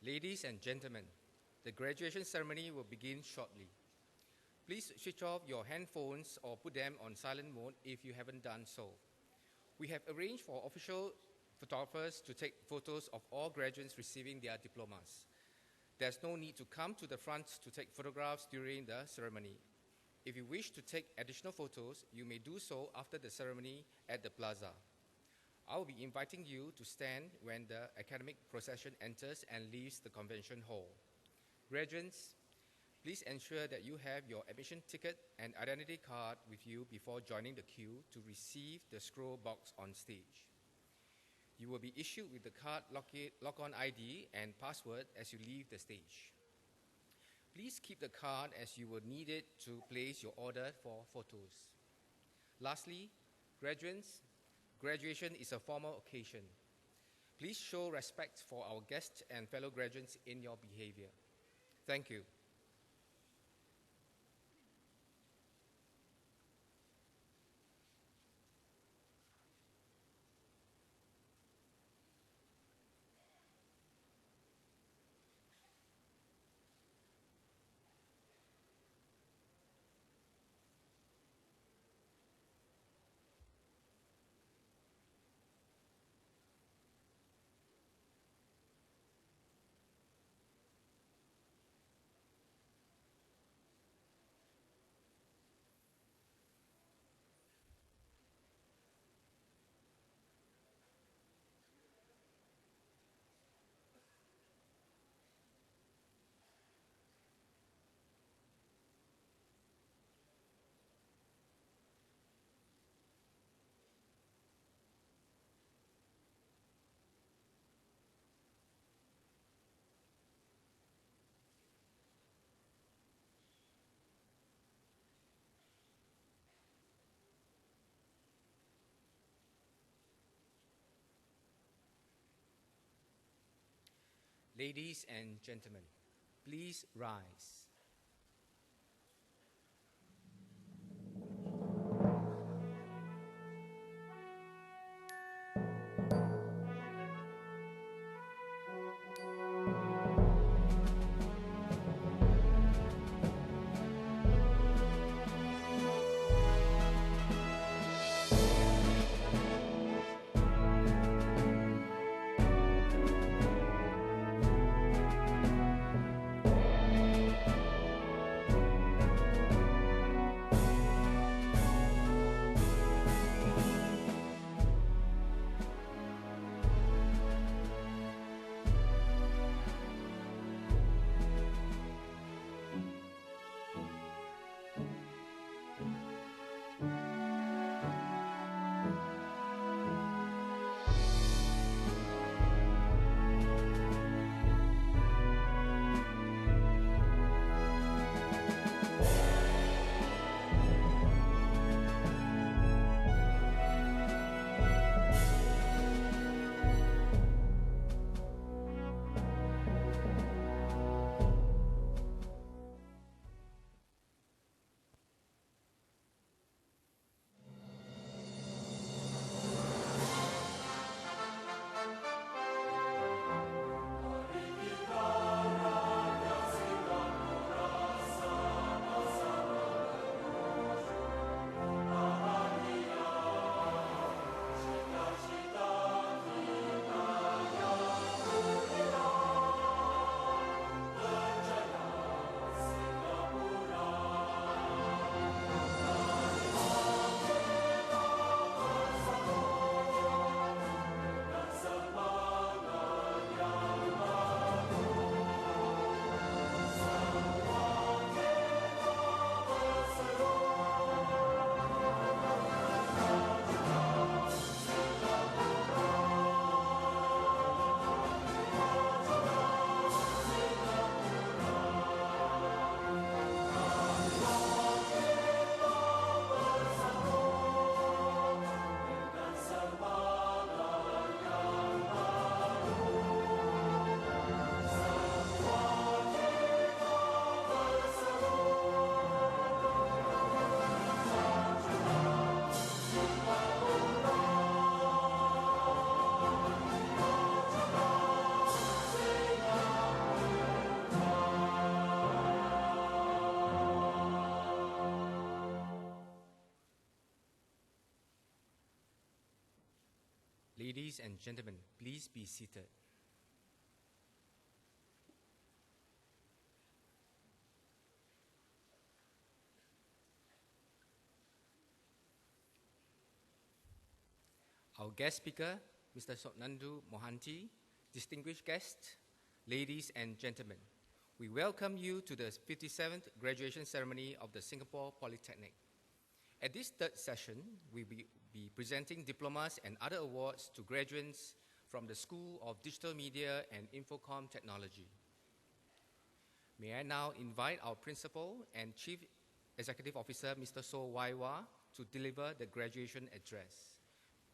Ladies and gentlemen, the graduation ceremony will begin shortly. Please switch off your handphones or put them on silent mode if you haven't done so. We have arranged for official photographers to take photos of all graduates receiving their diplomas. There's no need to come to the front to take photographs during the ceremony. If you wish to take additional photos, you may do so after the ceremony at the plaza. I will be inviting you to stand when the academic procession enters and leaves the convention hall. Graduates, please ensure that you have your admission ticket and identity card with you before joining the queue to receive the scroll box on stage. You will be issued with the card lock-on ID and password as you leave the stage. Please keep the card as you will need it to place your order for photos. Lastly, graduates, graduation is a formal occasion. Please show respect for our guests and fellow graduates in your behavior. Thank you. Ladies and gentlemen, please rise. Ladies and gentlemen, please be seated. Our guest speaker, Mr. Sotnandu Mohanty, distinguished guests, ladies and gentlemen, we welcome you to the 57th graduation ceremony of the Singapore Polytechnic. At this third session, we will be presenting diplomas and other awards to graduates from the School of Digital Media and Infocom Technology. May I now invite our Principal and Chief Executive Officer, Mr. So Waiwa, to deliver the graduation address.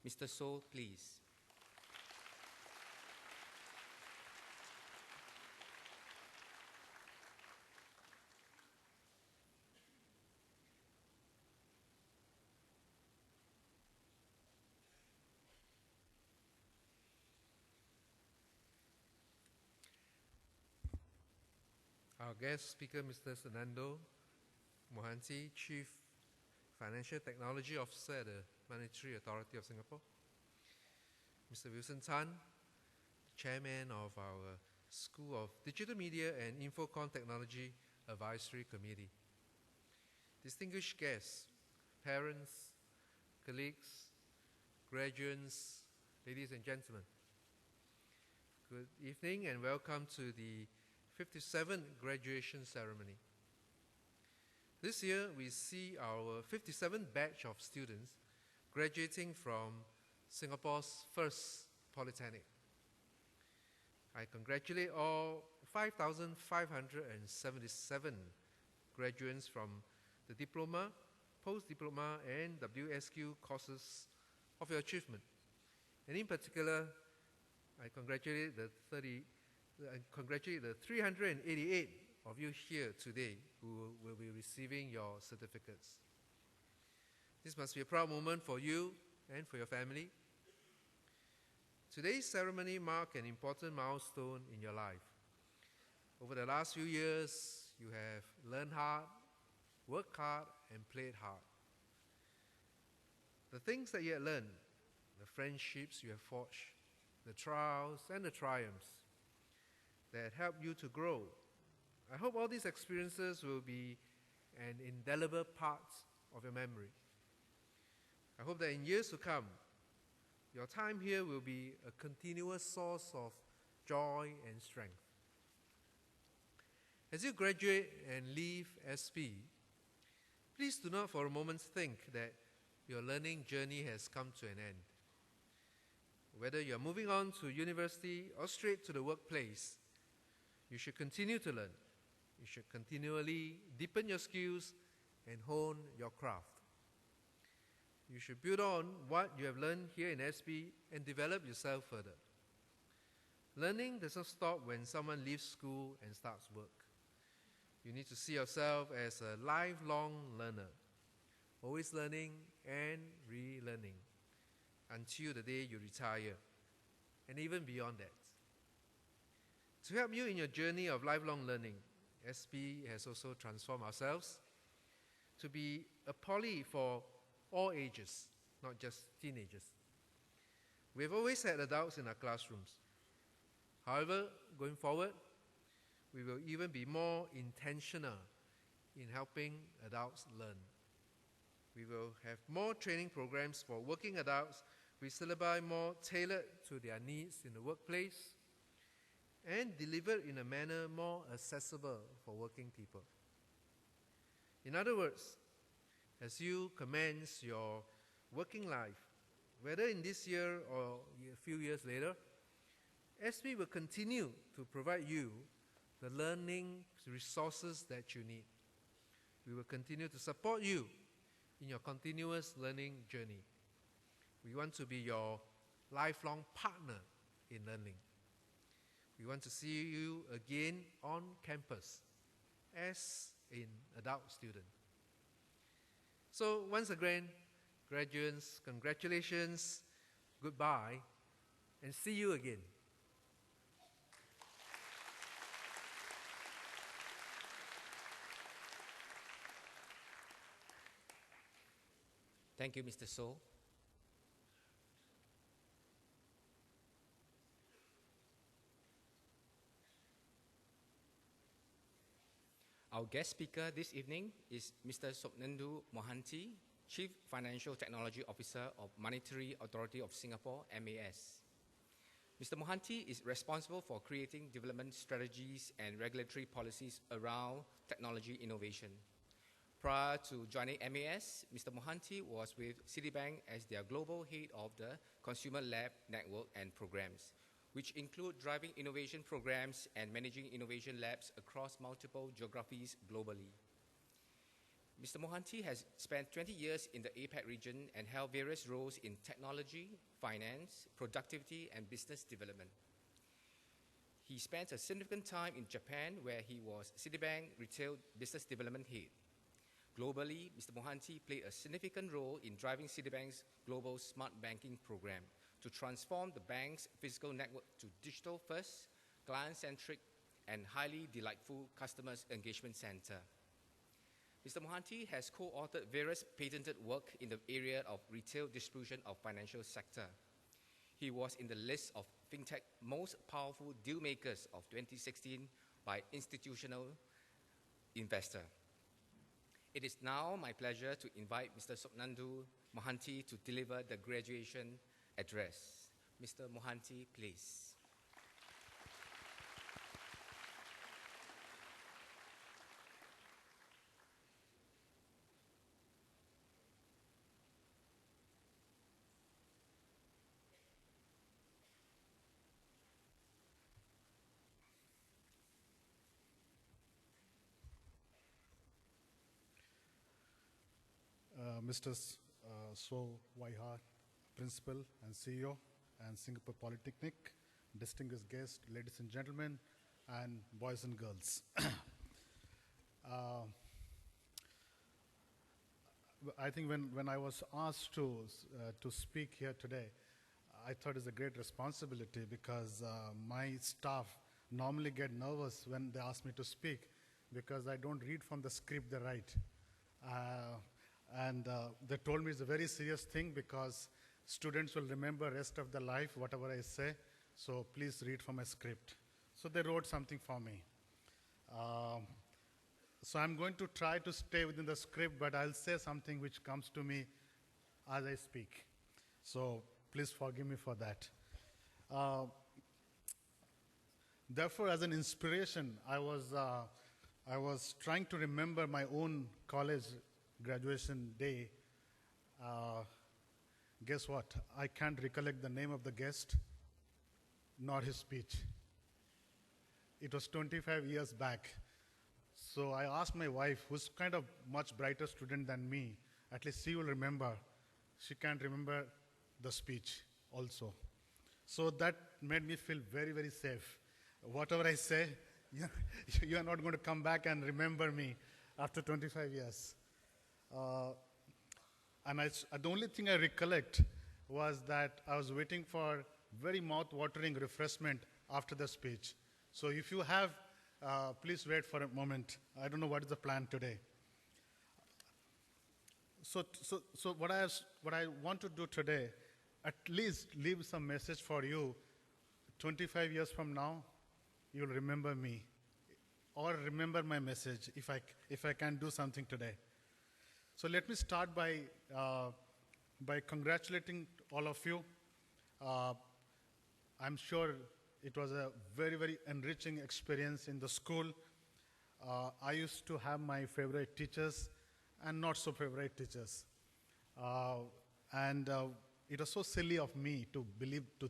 Mr. So, please. Our guest speaker, Mr. Sotnandu Mohanty, Chief Financial Technology Officer at the Monetary Authority of Singapore. Mr. Wilson Tan, Chairman of our School of Digital Media and Infocom Technology Advisory Committee. Distinguished guests, parents, colleagues, graduates, ladies and gentlemen. Good evening and welcome to the 57th graduation ceremony. This year, we see our 57th batch of students graduating from Singapore's first Polytechnic. I congratulate all 5,577 graduates from the diploma, post-diploma, and WSQ courses of your achievement. And in particular, I congratulate the 388 of you here today who will be receiving your certificates. This must be a proud moment for you and for your family. Today's ceremony marks an important milestone in your life. Over the last few years, you have learned hard, worked hard, and played hard. The things that you have learned, the friendships you have forged, the trials and the triumphs that help you to grow. I hope all these experiences will be an indelible part of your memory. I hope that in years to come, your time here will be a continuous source of joy and strength. As you graduate and leave SP, please do not for a moment think that your learning journey has come to an end. Whether you are moving on to university or straight to the workplace, you should continue to learn. You should continually deepen your skills and hone your craft. You should build on what you have learned here in SP and develop yourself further. Learning does not stop when someone leaves school and starts work. You need to see yourself as a lifelong learner, always learning and relearning until the day you retire, and even beyond that. To help you in your journey of lifelong learning, SP has also transformed ourselves to be a poly for all ages, not just teenagers. We have always had adults in our classrooms. However, going forward, we will even be more intentional in helping adults learn. We will have more training programs for working adults with syllabi more tailored to their needs in the workplace and delivered in a manner more accessible for working people. In other words, as you commence your working life, whether in this year or a few years later, SP will continue to provide you the learning resources that you need. We will continue to support you in your continuous learning journey. We want to be your lifelong partner in learning. We want to see you again on campus as an adult student. So once again, graduates, congratulations, goodbye, and see you again. Thank you, Mr. So. Our guest speaker this evening is Mr. Sopnendu Mohanty, Chief Financial Technology Officer of Monetary Authority of Singapore, MAS. Mr. Mohanty is responsible for creating development strategies and regulatory policies around technology innovation. Prior to joining MAS, Mr. Mohanty was with Citibank as their global head of the Consumer Lab Network and Programs, which include driving innovation programs and managing innovation labs across multiple geographies globally. Mr. Mohanty has spent 20 years in the APAC region and held various roles in technology, finance, productivity, and business development. He spent a significant time in Japan, where he was Citibank Retail Business Development Head. Globally, Mr. Mohanty played a significant role in driving Citibank's global smart banking program to transform the bank's physical network to digital-first, client-centric, and highly delightful customers' engagement center. Mr. Mohanty has co-authored various patented work in the area of retail distribution of financial sector. He was in the list of FinTech most powerful deal makers of 2016 by Institutional Investor. It is now my pleasure to invite Mr. Sopnendu Mohanty to deliver the graduation address. Mr. Mohanty, please. Mr. So Waiha, Principal and CEO, and Singapore Polytechnic, distinguished guests, ladies and gentlemen, and boys and girls. I think when I was asked to speak here today, I thought it's a great responsibility because my staff normally get nervous when they ask me to speak because I don't read from the script they write. And they told me it's a very serious thing because students will remember rest of their life whatever I say, so please read from a script. So they wrote something for me. So I'm going to try to stay within the script, but I'll say something which comes to me as I speak. So please forgive me for that. Therefore, as an inspiration, I was trying to remember my own college graduation day. Guess what? I can't recollect the name of the guest, nor his speech. It was 25 years back. So I asked my wife, who's kind of much brighter student than me, at least she will remember. She can't remember the speech also. So that made me feel very, very safe. Whatever I say, you are not going to come back and remember me after 25 years. And the only thing I recollect was that I was waiting for very mouth-watering refreshment after the speech. So if you have, please wait for a moment. I don't know what is the plan today. So what I want to do today, at least leave some message for you. 25 years from now, you'll remember me, or remember my message if I can do something today. So let me start by congratulating all of you. I'm sure it was a very, very enriching experience in the school. I used to have my favorite teachers and not so favorite teachers. It was so silly of me to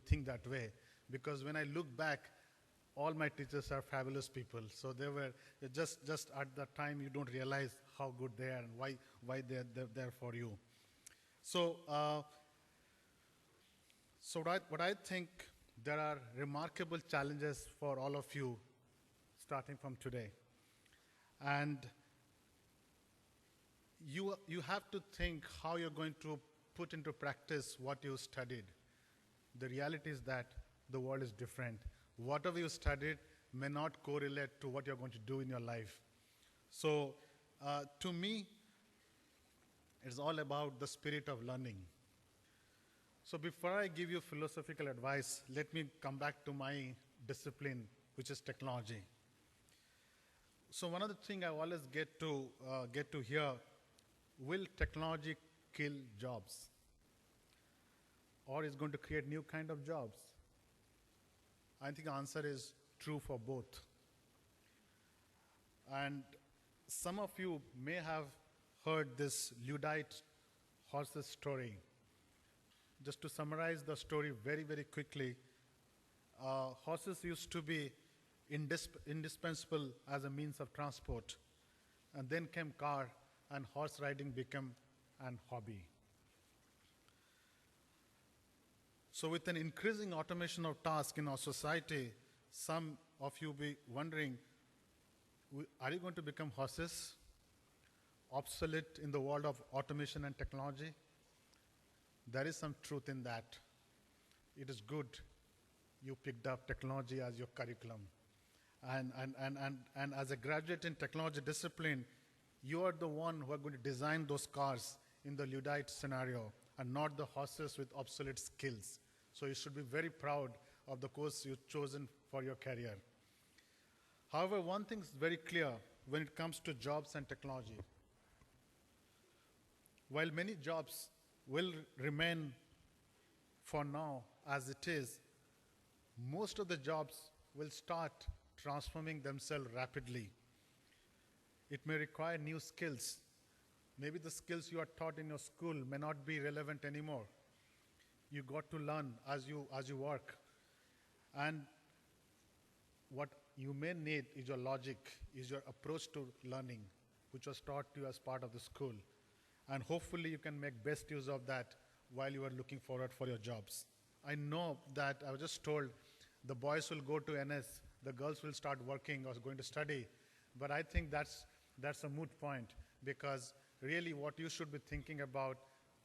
think that way, because when I look back, all my teachers are fabulous people. So they were just at that time you don't realize how good they are and why they're there for you. So what I think, there are remarkable challenges for all of you starting from today. And you have to think how you're going to put into practice what you studied. The reality is that the world is different. Whatever you studied may not correlate to what you're going to do in your life. So to me, it's all about the spirit of learning. So before I give you philosophical advice, let me come back to my discipline, which is technology. So one of the things I always get to hear, will technology kill jobs? Or is going to create new kind of jobs? I think the answer is true for both. And some of you may have heard this Luddite horses story. Just to summarize the story very, very quickly, horses used to be indispensable as a means of transport. And then came car, and horse riding became an hobby. So with an increasing automation of tasks in our society, some of you be wondering, are you going to become horses? Obsolete in the world of automation and technology? There is some truth in that. It is good you picked up technology as your curriculum. And as a graduate in technology discipline, you are the one who are going to design those cars in the Luddite scenario and not the horses with obsolete skills. So you should be very proud of the course you've chosen for your career. However, one thing is very clear when it comes to jobs and technology. While many jobs will remain for now as it is, most of the jobs will start transforming themselves rapidly. It may require new skills. Maybe the skills you are taught in your school may not be relevant anymore. You got to learn as you work. And what you may need is your logic, is your approach to learning, which was taught to you as part of the school. And hopefully you can make best use of that while you are looking forward for your jobs. I know that I was just told the boys will go to NS, the girls will start working or going to study, but I think that's a moot point, because really what you should be thinking about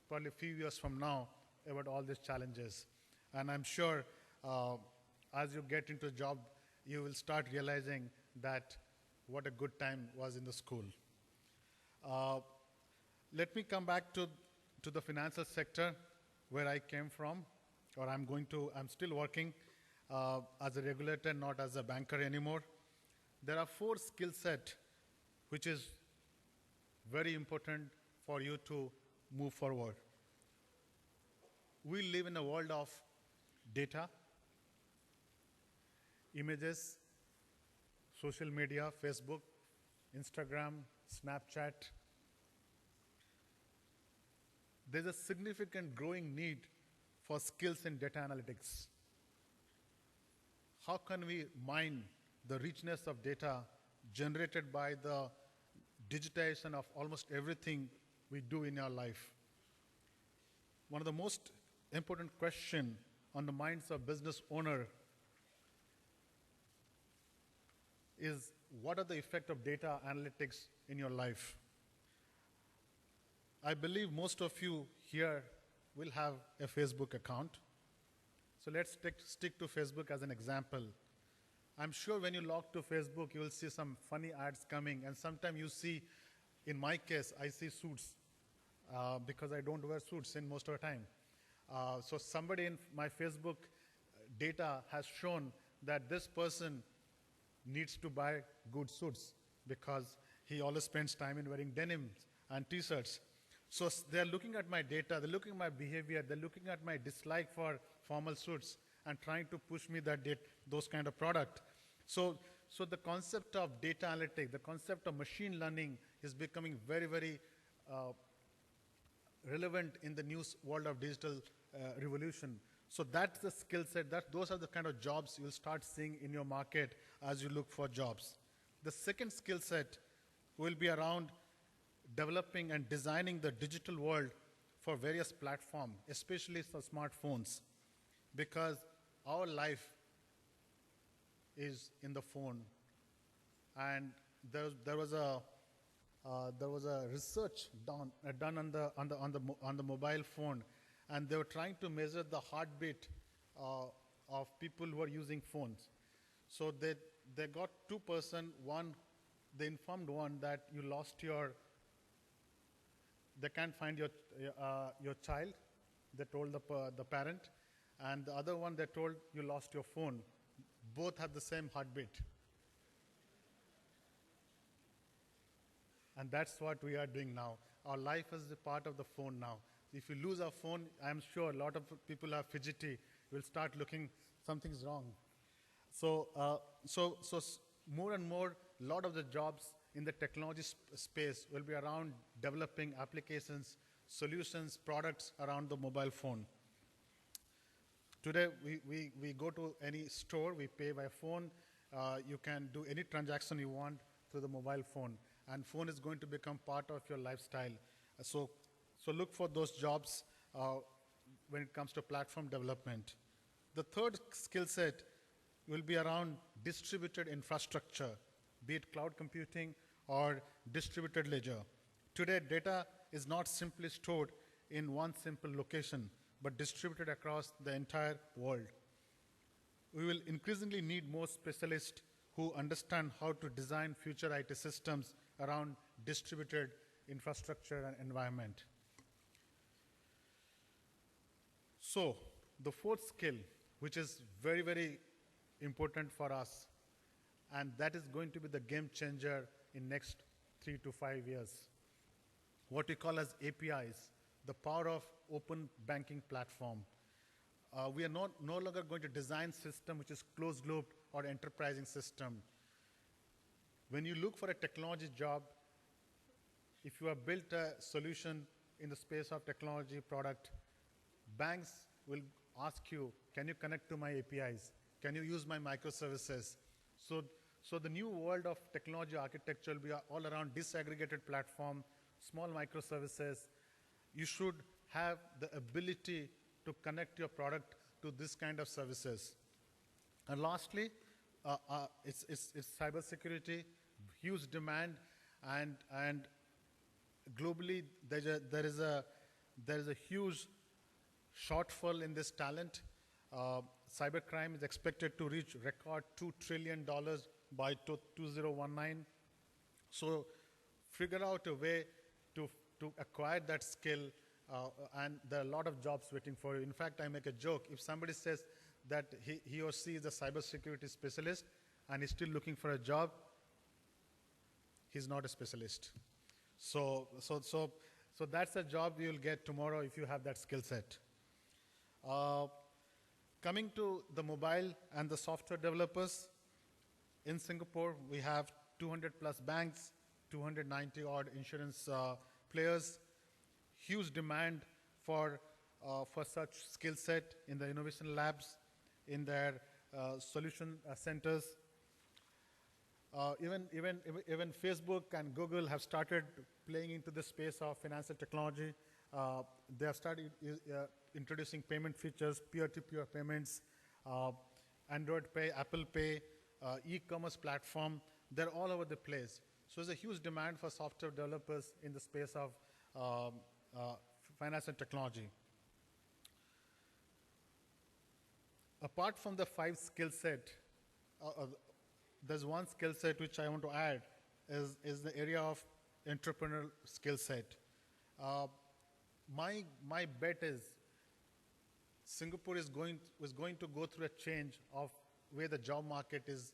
probably a few years from now about all these challenges. And I'm sure as you get into a job, you will start realizing that what a good time was in the school. Let me come back to the financial sector where I came from, or I'm still working as a regulator, not as a banker anymore. There are 4 skill sets which is very important for you to move forward. We live in a world of data, images, social media, Facebook, Instagram, Snapchat. There's a significant growing need for skills in data analytics. How can we mine the richness of data generated by the digitization of almost everything we do in our life? One of the most important questions on the minds of business owner is, what are the effects of data analytics in your life? I believe most of you here will have a Facebook account. So let's stick to Facebook as an example. I'm sure when you log to Facebook, you will see some funny ads coming, and sometimes you see, in my case, I see suits because I don't wear suits in most of the time. So somebody in my Facebook data has shown that this person needs to buy good suits because he always spends time in wearing denims and t-shirts. So they're looking at my data, they're looking at my behavior, they're looking at my dislike for formal suits and trying to push me those kind of product. So the concept of data analytics, the concept of machine learning is becoming very, very relevant in the new world of digital revolution. So that's the skill set, those are the kind of jobs you'll start seeing in your market as you look for jobs. The second skill set will be around developing and designing the digital world for various platforms, especially for smartphones, because our life is in the phone. And there was a research done on the mobile phone, and they were trying to measure the heartbeat of people who are using phones. So they got 2 persons. One, they informed one that you lost they can't find your child. They told the parent, and the other one they told you lost your phone. Both had the same heartbeat. And that's what we are doing now. Our life is a part of the phone now. If you lose our phone, I'm sure a lot of people are fidgety, will start looking, something's wrong. So more and more, a lot of the jobs in the technology space will be around developing applications, solutions, products around the mobile phone. Today, we go to any store, we pay by phone. You can do any transaction you want through the mobile phone. And phone is going to become part of your lifestyle. So look for those jobs when it comes to platform development. The third skill set will be around distributed infrastructure, be it cloud computing or distributed ledger. Today, data is not simply stored in one simple location, but distributed across the entire world. We will increasingly need more specialists who understand how to design future IT systems around distributed infrastructure and environment. So, the fourth skill, which is very, very important for us, and that is going to be the game changer in next 3 to 5 years, what we call as APIs, the power of open banking platform. We are no longer going to design system which is closed loop or enterprising system. When you look for a technology job, if you have built a solution in the space of technology product, banks will ask you, can you connect to my APIs? Can you use my microservices? So the new world of technology architecture will be all around disaggregated platform, small microservices. You should have the ability to connect your product to this kind of services. And lastly, it's cybersecurity, huge demand, and globally there is a huge shortfall in this talent. Cybercrime is expected to reach record $2 trillion by 2019. So figure out a way to acquire that skill, and there are a lot of jobs waiting for you. In fact, I make a joke. If somebody says that he or she is a cybersecurity specialist and is still looking for a job, he's not a specialist. So that's a job you'll get tomorrow if you have that skill set. Coming to the mobile and the software developers, in Singapore, we have 200 plus banks, 290 odd insurance players, huge demand for such skill set in the innovation labs, in their solution centers. Even Facebook and Google have started playing into the space of financial technology. They have started introducing payment features, peer-to-peer payments, Android Pay, Apple Pay, e-commerce platform. They're all over the place. So there's a huge demand for software developers in the space of finance and technology. Apart from the 5 skill set, there's one skill set which I want to add is the area of entrepreneurial skill set. My bet is Singapore is going to go through a change of where the job market is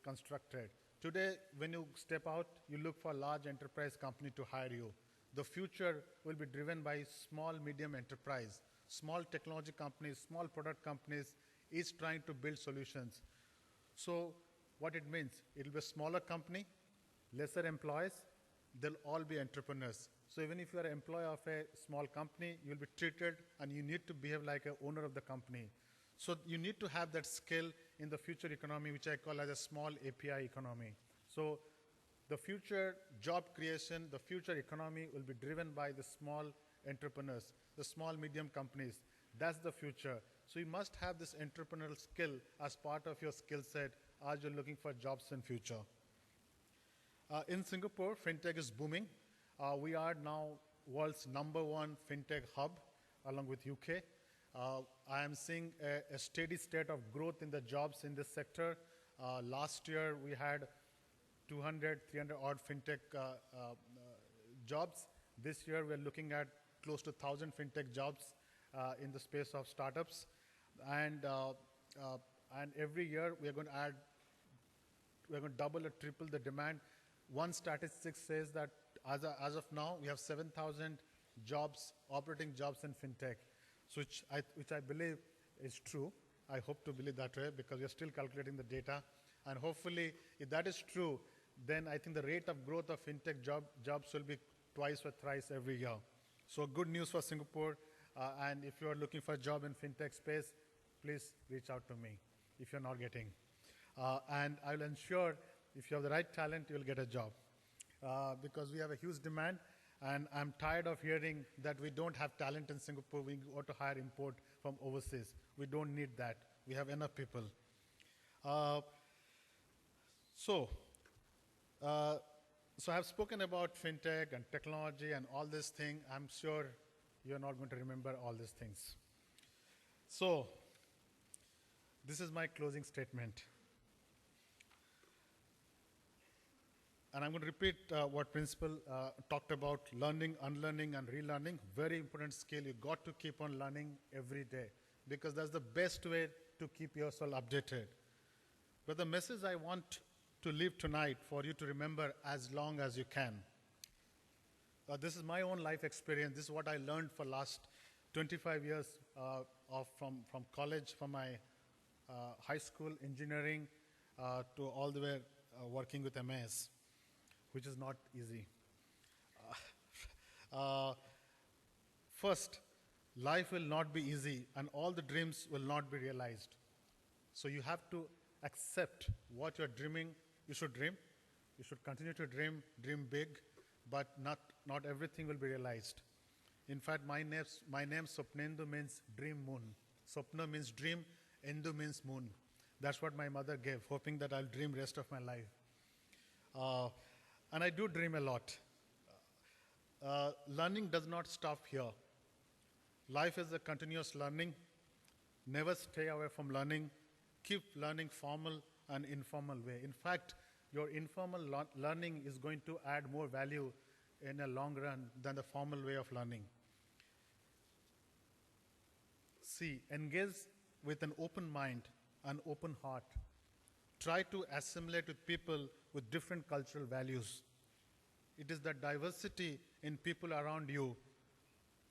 constructed. Today, when you step out, you look for a large enterprise company to hire you. The future will be driven by small, medium enterprise, small technology companies, small product companies, each trying to build solutions. So what it means, it will be a smaller company, lesser employees, they'll all be entrepreneurs. So even if you're an employee of a small company, you'll be treated and you need to behave like an owner of the company. So you need to have that skill in the future economy, which I call as a small API economy. So the future job creation, the future economy will be driven by the small entrepreneurs, the small, medium companies. That's the future. So you must have this entrepreneurial skill as part of your skill set as you're looking for jobs in future. In Singapore, fintech is booming. We are now world's #1 fintech hub, along with UK. I am seeing a steady state of growth in the jobs in this sector. Last year, we had 200, 300 odd fintech jobs. This year, we're looking at close to 1,000 fintech jobs in the space of startups. And every year, we're going to double or triple the demand. One statistic says that as of now, we have 7,000 jobs, operating jobs in fintech, so which I believe is true. I hope to believe that way because we are still calculating the data. And hopefully, if that is true, then I think the rate of growth of fintech jobs will be twice or thrice every year. So good news for Singapore. And if you are looking for a job in fintech space, please reach out to me if you're not getting. And I will ensure if you have the right talent, you'll get a job. Because we have a huge demand, and I'm tired of hearing that we don't have talent in Singapore, we ought to hire import from overseas. We don't need that. We have enough people. So I have spoken about fintech and technology and all this thing. I'm sure you're not going to remember all these things. So this is my closing statement. And I'm going to repeat what Principal talked about: learning, unlearning, and relearning. Very important skill. You got to keep on learning every day because that's the best way to keep yourself updated. But the message I want to leave tonight for you to remember as long as you can. This is my own life experience. This is what I learned for last 25 years from college, from my high school engineering to all the way working with MAS, which is not easy. First, life will not be easy and all the dreams will not be realized. So you have to accept what you're dreaming. You should dream. You should continue to dream big, but not everything will be realized. In fact, my name Swapnendu means dream moon. Swapna means dream, Endu means moon. That's what my mother gave, hoping that I'll dream rest of my life. And I do dream a lot. Learning does not stop here. Life is a continuous learning. Never stay away from learning. Keep learning formal and informal way. In fact, your informal learning is going to add more value in a long run than the formal way of learning. See, engage with an open mind, an open heart. Try to assimilate with people with different cultural values. It is the diversity in people around you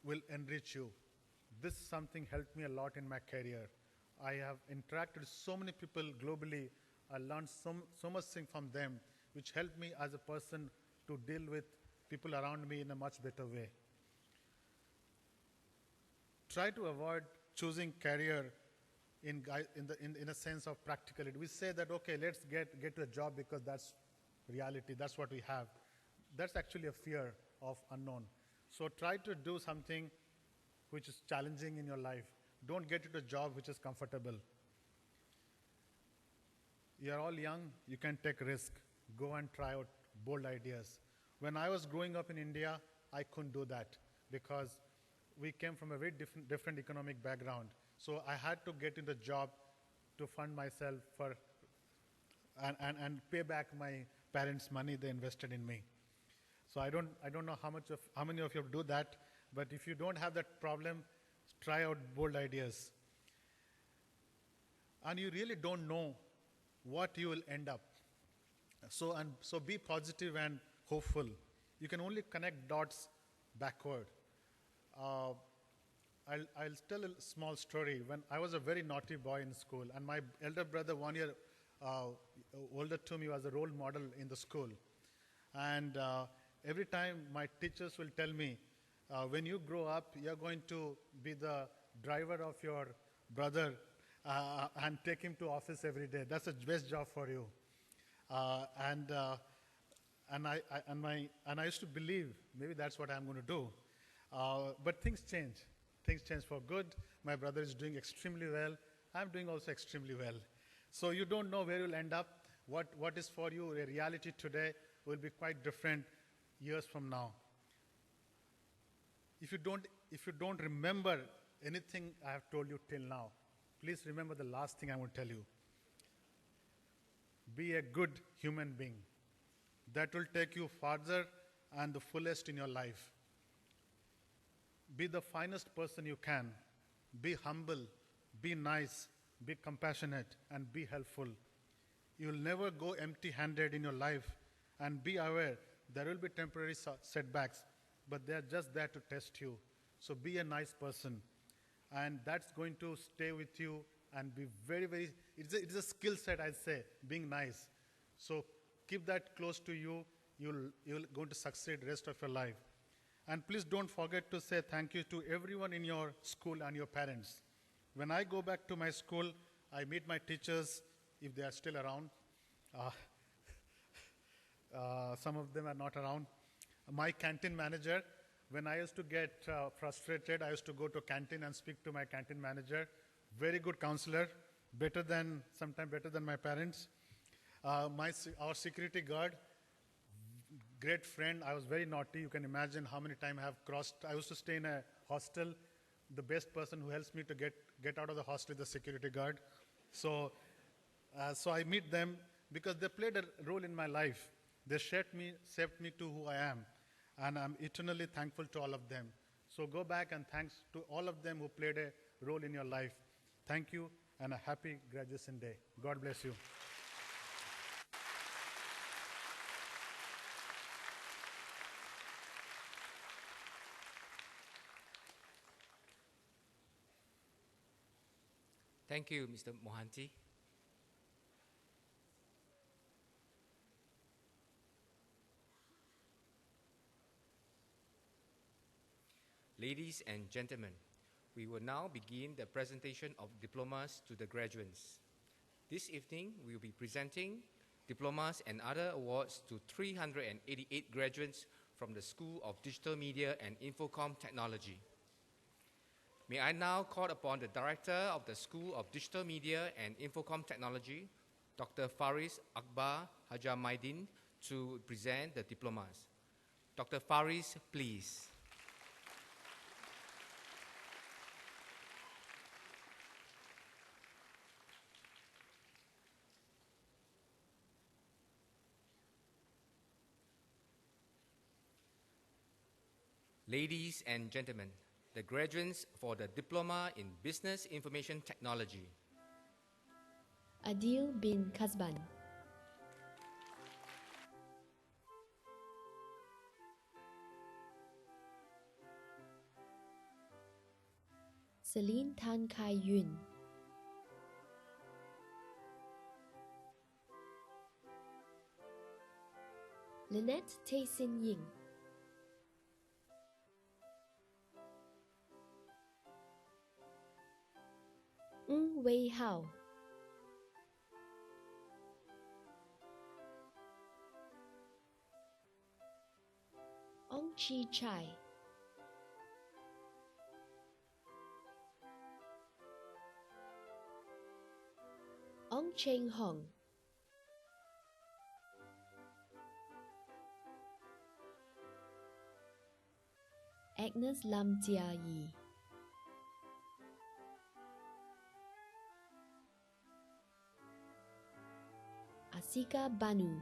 will enrich you. This something helped me a lot in my career. I have interacted with so many people globally. I learned so much thing from them, which helped me as a person to deal with people around me in a much better way. Try to avoid choosing career in a sense of practicality. We say that, okay, let's get to a job because that's reality, that's what we have. That's actually a fear of unknown. So try to do something which is challenging in your life. Don't get into a job which is comfortable. You're all young, you can take risk. Go and try out bold ideas. When I was growing up in India, I couldn't do that because we came from a very different economic background. So I had to get into a job to fund myself and pay back my parents' money they invested in me. So I don't know how many of you do that, but if you don't have that problem, try out bold ideas. And you really don't know what you will end up. So be positive and hopeful. You can only connect dots backward. I'll tell a small story. When I was a very naughty boy in school, and my elder brother, 1 year older to me, was a role model in the school. And every time my teachers will tell me, when you grow up, you're going to be the driver of your brother and take him to office every day. That's the best job for you. And I used to believe maybe that's what I'm going to do. But things change. Things change for good. My brother is doing extremely well. I'm doing also extremely well. So you don't know where you'll end up. What is for you a reality today will be quite different years from now. If you don't remember anything I have told you till now, please remember the last thing I want to tell you. Be a good human being. That will take you farther and the fullest in your life. Be the finest person you can. Be humble, be nice, be compassionate, and be helpful. You will never go empty-handed in your life, And be aware, there will be temporary setbacks, but they are just there to test you. So be a nice person. And that's going to stay with you and be very, very, it's a skill set, I'd say, being nice. So keep that close to you. You're going to succeed rest of your life. And please don't forget to say thank you to everyone in your school and your parents. When I go back to my school, I meet my teachers, if they are still around. Some of them are not around. My canteen manager, when I used to get frustrated, I used to go to canteen and speak to my canteen manager. Very good counselor, sometimes better than my parents. Our security guard, great friend. I was very naughty. You can imagine how many times I have crossed. I used to stay in a hostel. The best person who helps me to get out of the hostel is the security guard. So I meet them because they played a role in my life. They shaped me to who I am. And I'm eternally thankful to all of them. So go back and thanks to all of them who played a role in your life. Thank you and a happy graduation day. God bless you. Thank you, Mr. Mohanty. Ladies and gentlemen, we will now begin the presentation of diplomas to the graduates. This evening, we will be presenting diplomas and other awards to 388 graduates from the School of Digital Media and Infocom Technology. May I now call upon the Director of the School of Digital Media and Infocom Technology, Dr. Faris Akbar Hajamaidin, to present the diplomas. Dr. Faris, please. Ladies and gentlemen, the graduates for the Diploma in Business Information Technology. Adil bin Kasban. Celine Tan Kai Yun. Lynette Tay Sin Ying. Ng Wei Hao. Ong Chi Chai. Ong Cheng Hong. Agnes Lam Jia Yi. Asika Banu.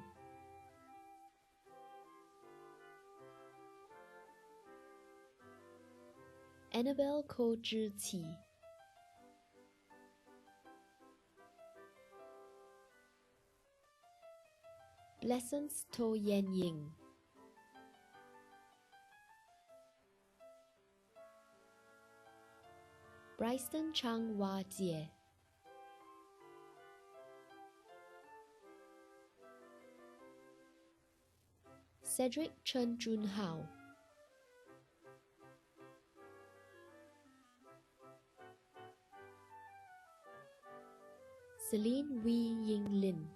Annabelle Ko Zhi Qi. Blessings To Yen Ying. Bryson Chang Hua Jie. Cedric Chen Jun Hao. Celine Wee Ying Lin.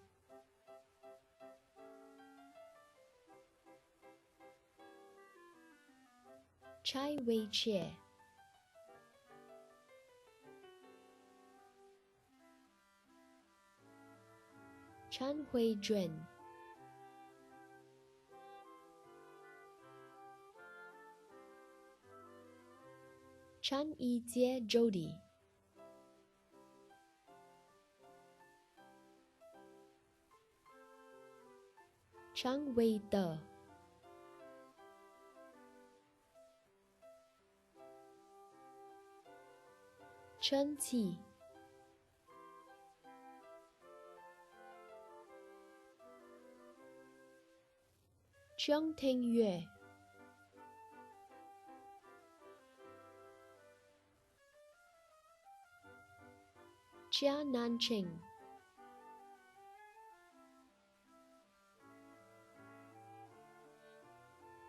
Chai Wei Chia. Chan Hui Jun. Chan Yi Jie Jody. Chang Wei De. Chen Qi. 江听月，嘉南庆，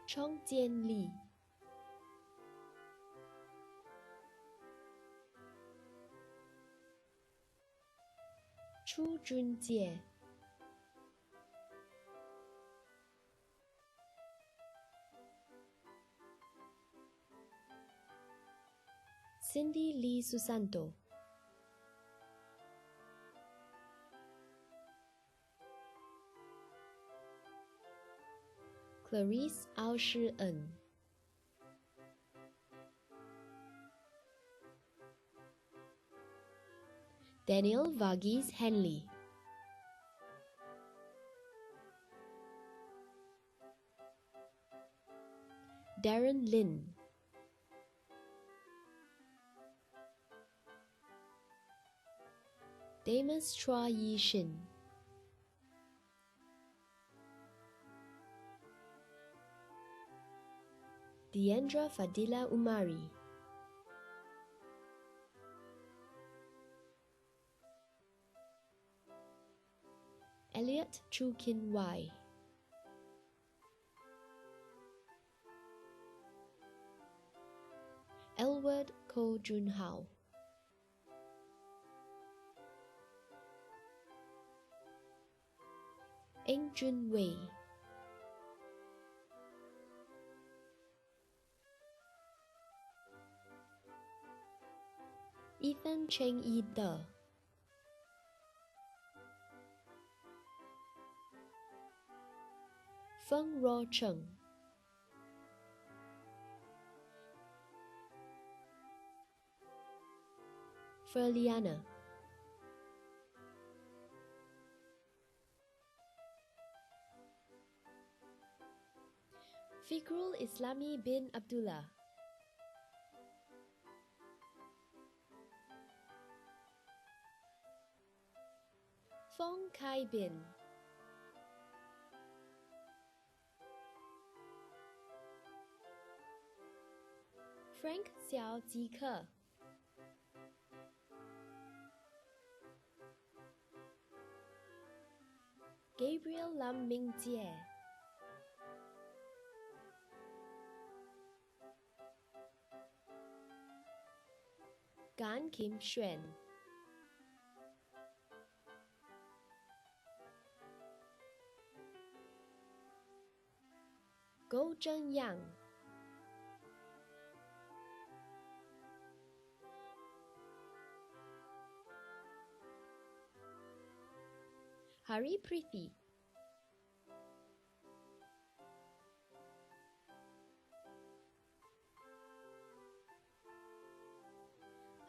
冲建立，初春节。Cindy Lee Susanto, Clarice Ao Shi En, Daniel Varghese Henley, Darren Lin, Damus Chua Yi Shin, Deandra Fadila Umari, Elliot Chu Kin Wai, Elwood Ko Jun Hao, Eng Jun Wei, Ethan Cheng Yi De, Feng Ro Cheng, Ferliana, Fikrul Islami bin Abdullah, Fong Kai Bin, Frank Xiao Jike, Gabriel Lam Ming Jie, Gan Kim Xuan, Go Zhen Yang, Hari Preeti,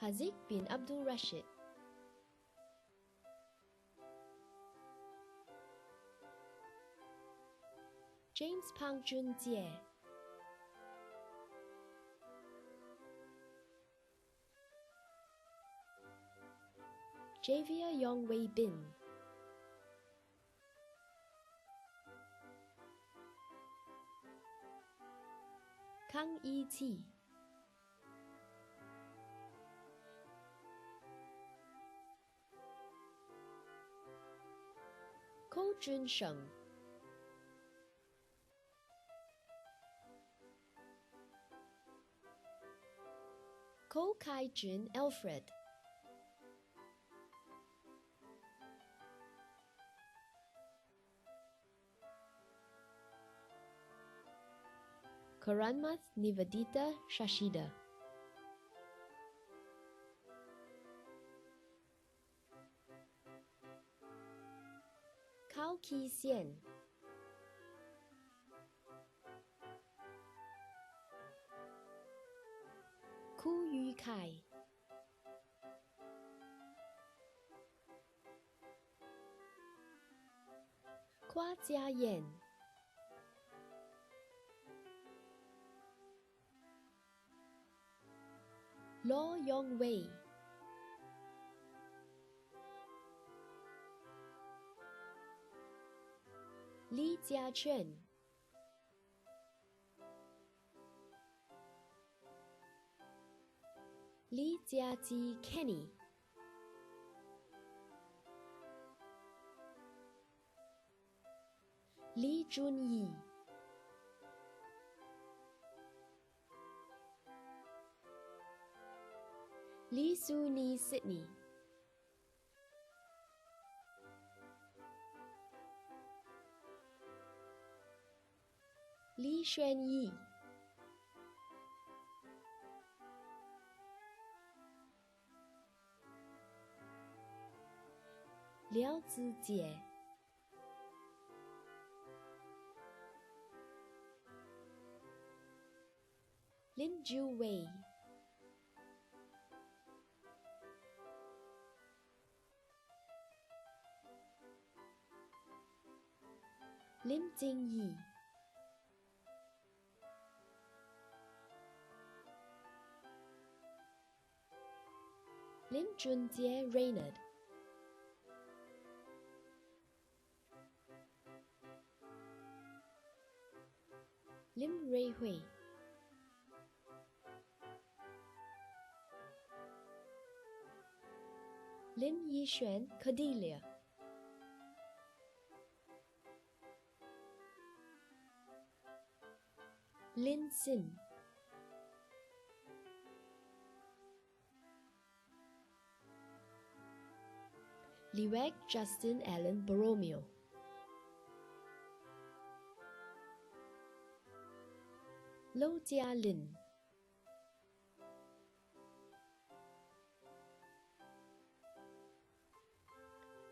Haziq bin Abdul Rashid, James Pang Jun Jie, Javier Yong Wei Bin, Kang Yi Ti, Ko Jun Sheng, Ko Kai Jun Alfred, Karanmath Nivedita Shashida, Kao Ki Xian, Ku Yu Kai, Kwa Jia Yan, Lo Yong Wei, Li Jiaquan, 李佳基 Kenny 李俊义李素妮 Sydney 李轩逸廖子杰林珠伟林静怡林俊杰 Raynard 林瑞慧林怡璇 Cordelia 林信李维 Justin Allen Borromeo 娄嘉玲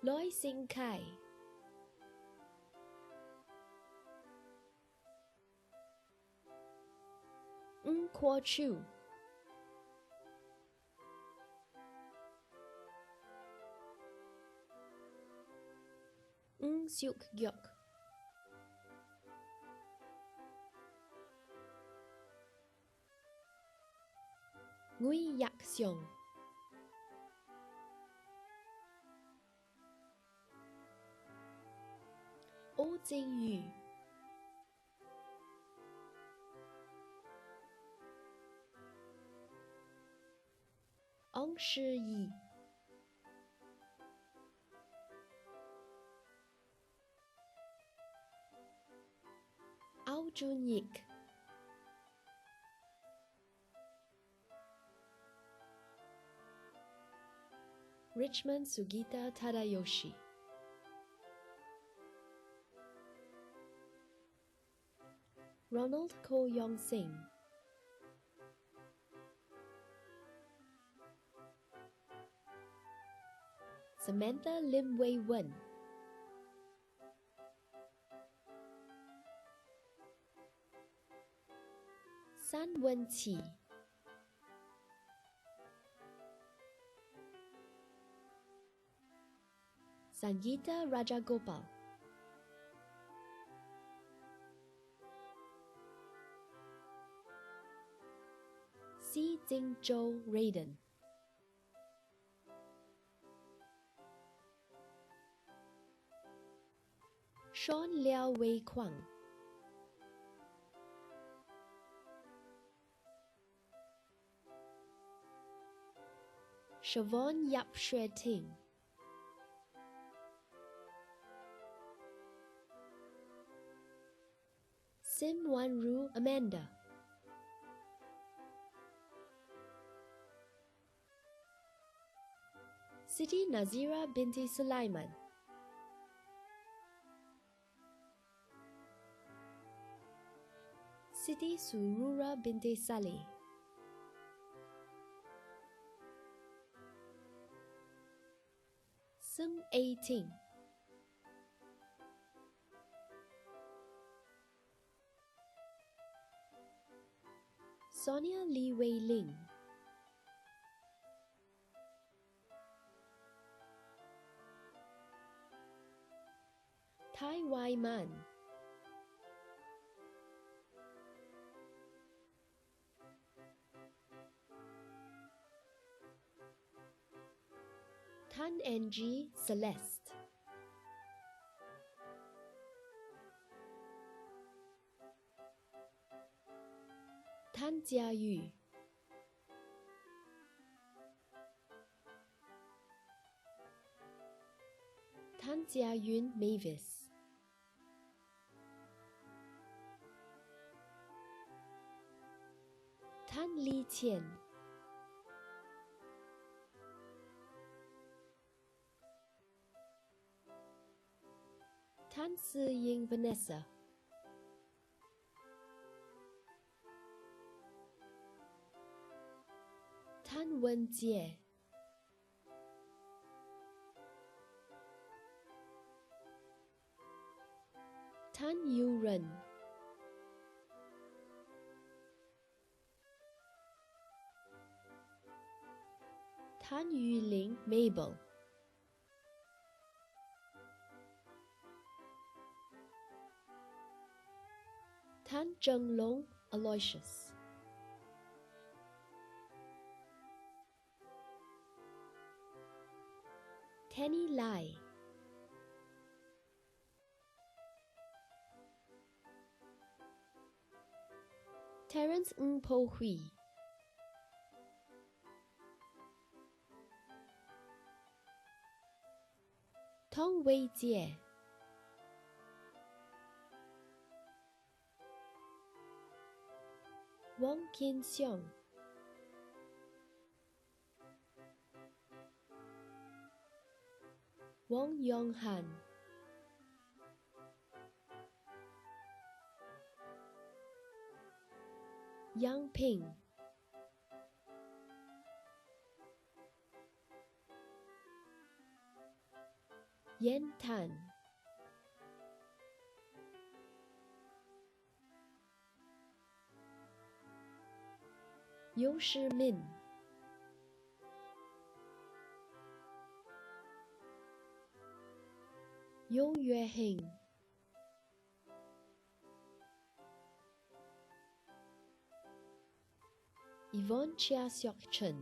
Loi Sing Kai 吴国柱吴秀玉Ngụy Nhạc Xiong Ô Jing Yu Ong Shi Yi Ao Jun Yik Richmond Sugita Tadayoshi Ronald Ko Yong Sing Samantha Lim Wei Wen San Wen Qi Sangeeta Rajagopal Si Jingzhou Raiden Sean Liao Wei Kwang Siobhan Yap Shue Ting Sim Wan Ru Amanda Siti Nazira binti Sulaiman Siti Surura binti Saleh Sung A Ting Sonia Li Wei Ling Tai Wai Man Tan NG Celeste Tan Jia Yu Jia Yun Mavis. Tan Li Qian. Tan Si Ying Vanessa. Tan Wen Jie. Tan Yu Ren. Tan Yuling Mabel. Tan Zhenglong Aloysius. Tenny Lai. Terence Ng Po Hui. Tong Wei Jie. Wang Kin Xiong. Wang Yonghan. Yang Ping. Yan Tan. Yu Shi Min. Yu Yue Heng. Yvonne Chia Seok Chen.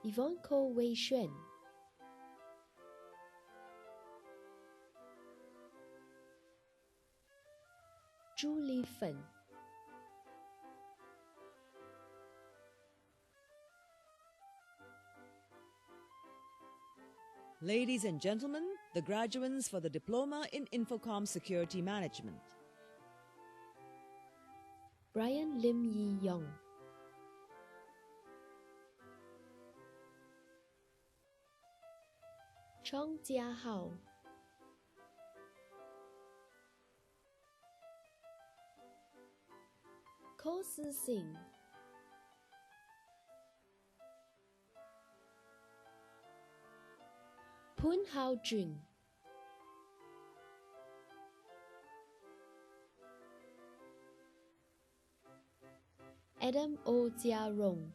Yvonne Ko Wei Xuan. Zhu Li Fen. Ladies and gentlemen, the graduates for the Diploma in Infocom Security Management. Brian Lim Yi Yong. Chong Jia Hao. Ko Si Sing. Poon Hao Jun. Adam O Jia Rong.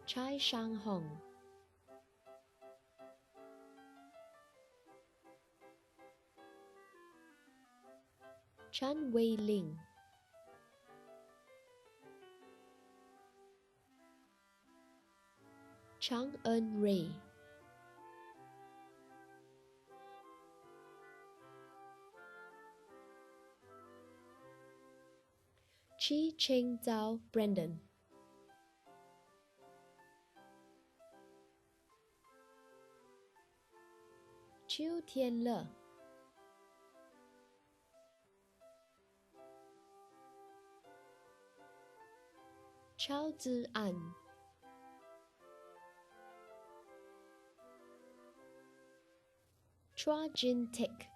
Chai Shang Hong. Chan Wei Ling. Chang Eun Ray. Chi Cheng Zhao Brendan. Chiu Tian Le. Chao Zi An. Chua Jin Tek.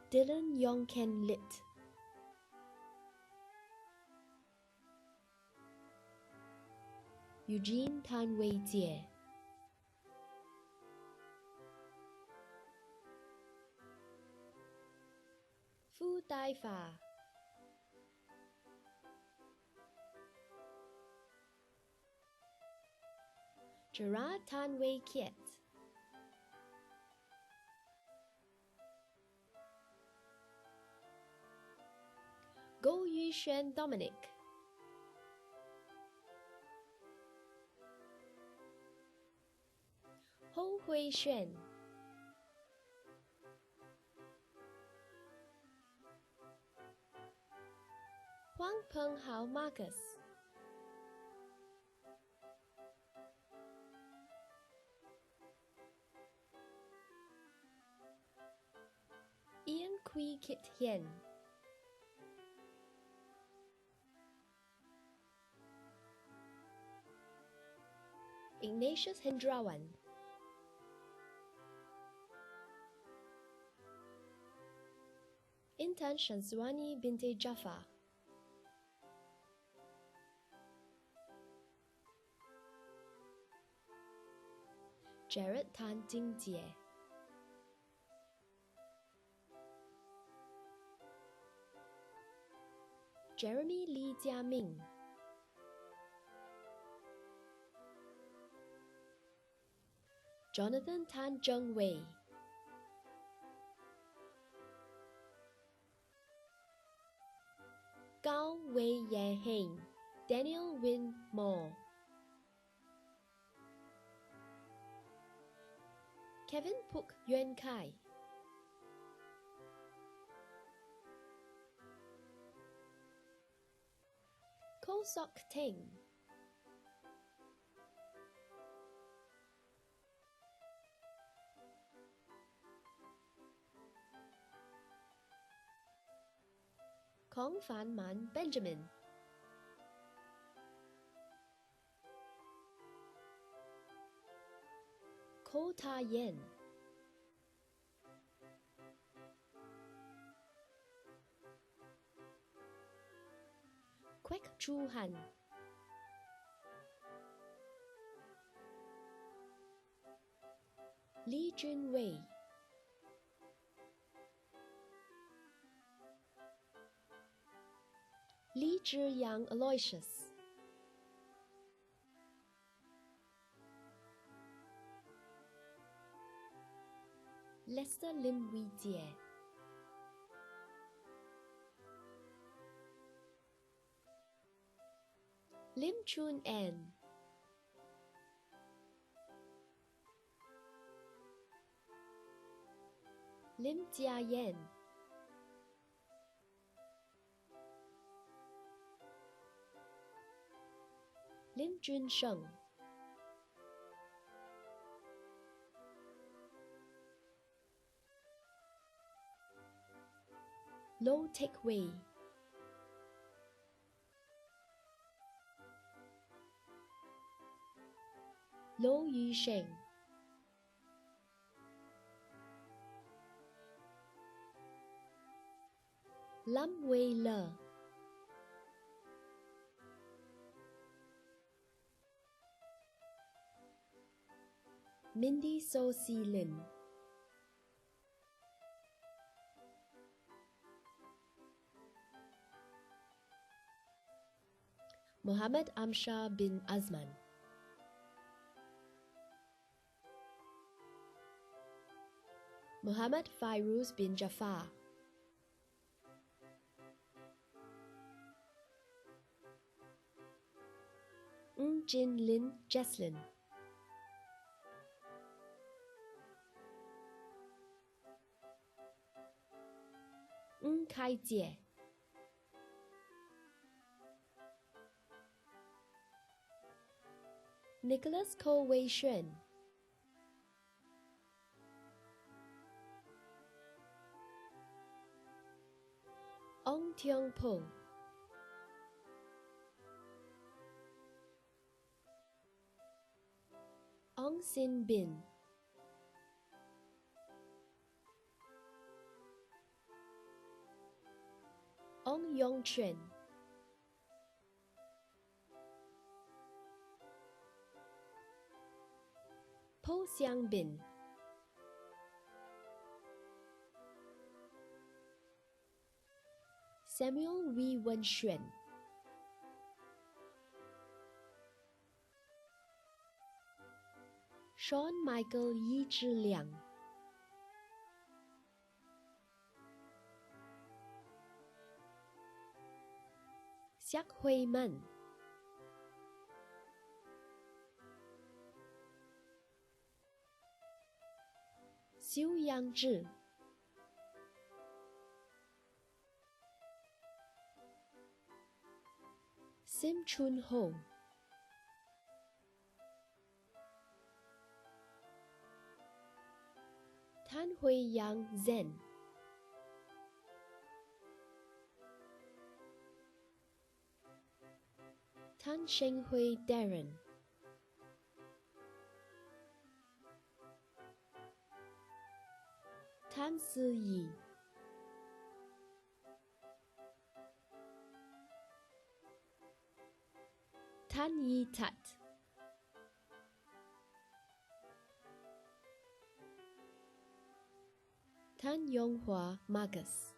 Dylan Yong Ken Lit. Eugene Tan Wei Jie. Fu Dai Fa. Gerard Tan Wei Kiet. Go Yuxuan Dominic. Ho Hui Xuan, Huang Peng Hao Marcus, Ian Kui Kit Hien, Ignatius Hendrawan, Intan Shamswani Binte Jaffa, Jared Tan Jing Jie, Jeremy Lee Jiaming, Jonathan Tan Zheng Wei, Gao Wei Yan Heng, Daniel Win Mo, Kevin Puk Yuan Kai, Ko Sok Teng, Kong Fan Man Benjamin, Ko Ta Yen, Kwek Chu Han, Li Jun Wei, Li Zhiyang Aloysius, Lester Lim Wee Jie, Lim Chun An, Lim Jia Yan, Lim Jun Sheng, Lo Tek Wei, Lo Yu Sheng, Lam Wei Le, Mindy So Si Lim, Muhammad Amshar bin Azman, Muhammad Fairuz bin Jafar, Jin Lin Jesslyn, Kai Jie, Nicholas Ko Wei Xuan, Ong Tiong Po, Ong Sin Bin, Ong Yong Chuan, Po Xiang Bin, Samuel Wee Wen Xuan, Sean Michael Yi Zhi Liang, Xiak Hui Man, 修养志，Sim Chun Ho, Tan Hui Yang Zen, Tan Sheng Hui Darren, Tan Si Yi, Tan Yi Tat, Tan Yonghua Marcus,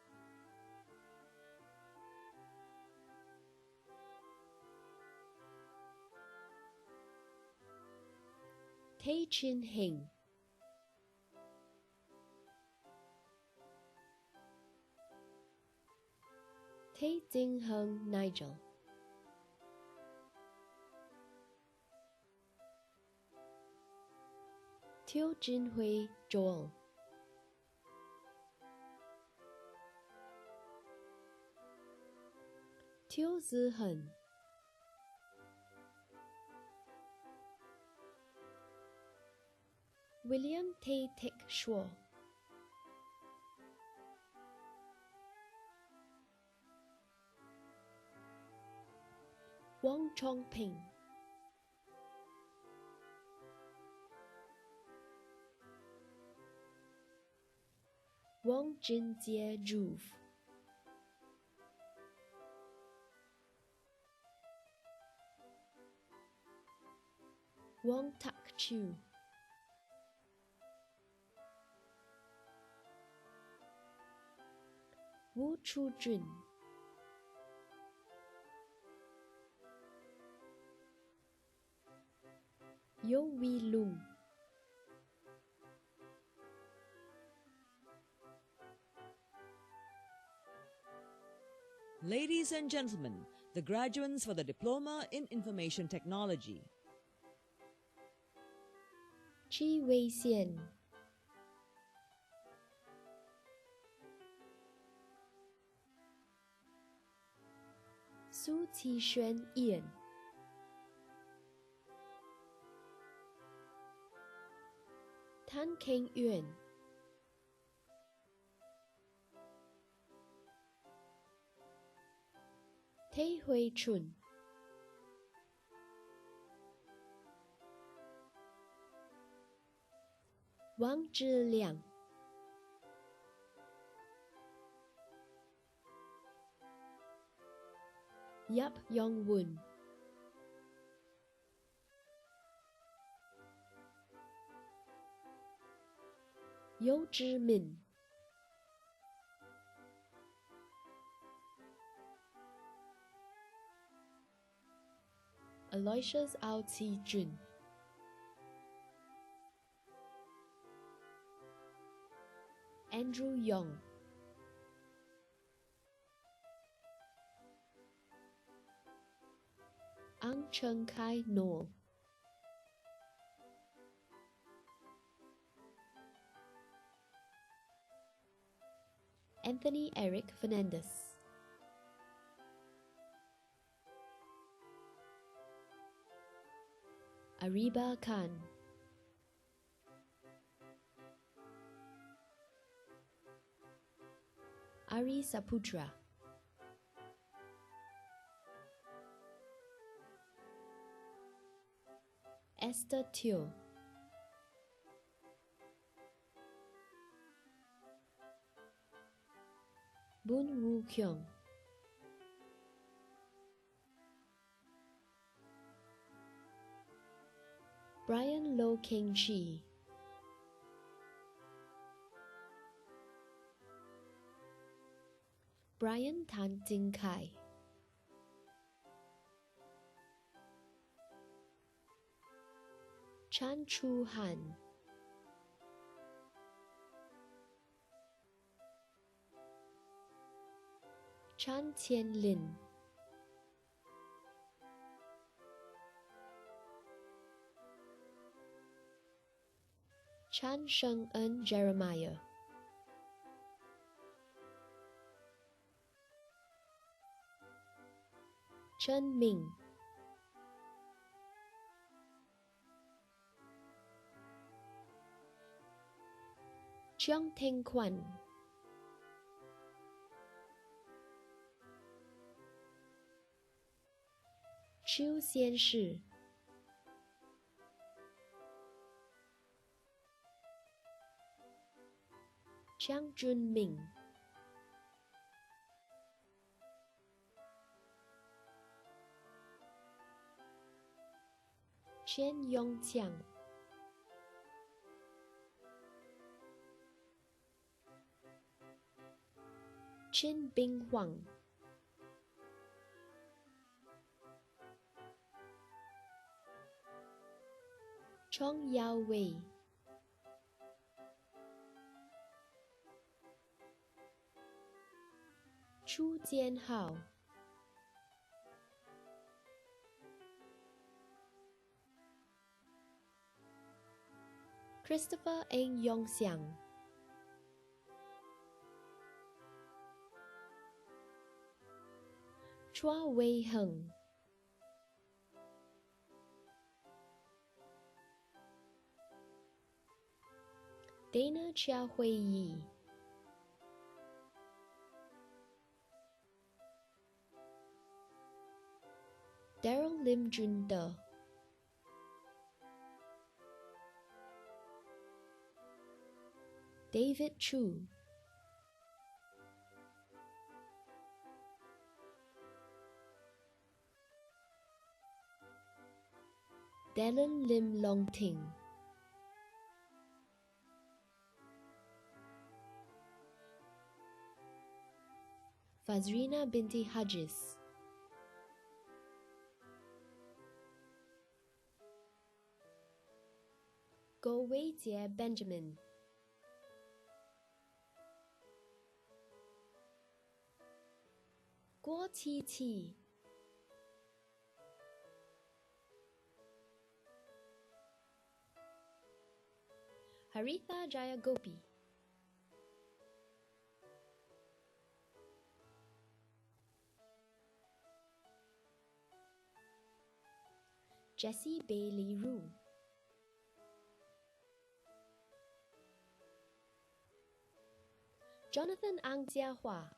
Tay Chin Hing, Tay Jing Hung Nigel, Teo Jin Hui Joel, Teo Ziheng, William Tay Tek Shuo, Wang Chongping, Wang Jinjie Zhuv, Wang Tak Chu, Wu Chu Jun, Yo Wei Lung, Ladies and gentlemen, the graduates for the Diploma in Information Technology. Chi Wei Xian, Su Qixuan Ian, Tan Keng Yuan, Tay Hui Chun, Wang Zhiliang, Yap Yong Woon, Yo Zhimin, Aloysius Ao Qi Jun, Andrew Yong, Ang Cheng Kai Noor, Anthony Eric Fernandez, Ariba Khan, Ari Saputra, Esther Teo, Boon Woo Kyung, Brian Lo Keng Chi, Brian Tan Jing Kai, Chan Chu Han, Chan Qian Lin, Chan Tan Sheng En Jeremiah. Chen Ming. Cheong Teng Kwan. Chiu Xian Shi. Chiang Jun Ming. Chen Yong Qiang. Chin Bing Huang. Chong Yao Wei. Chu Jian Hao. Christopher Ng Yong Xiang. Chua Wei Heng. Dana Chia Hui Yi. Daryl Lim Jun De. David Chu. Dallin Lim Long Ting. Fazrina Binti Hajis. Go Wei Jie Benjamin. Guo Qi Qi. Haritha Jayagopi. Jessie Bailey Rue. Jonathan Ang Jiahua.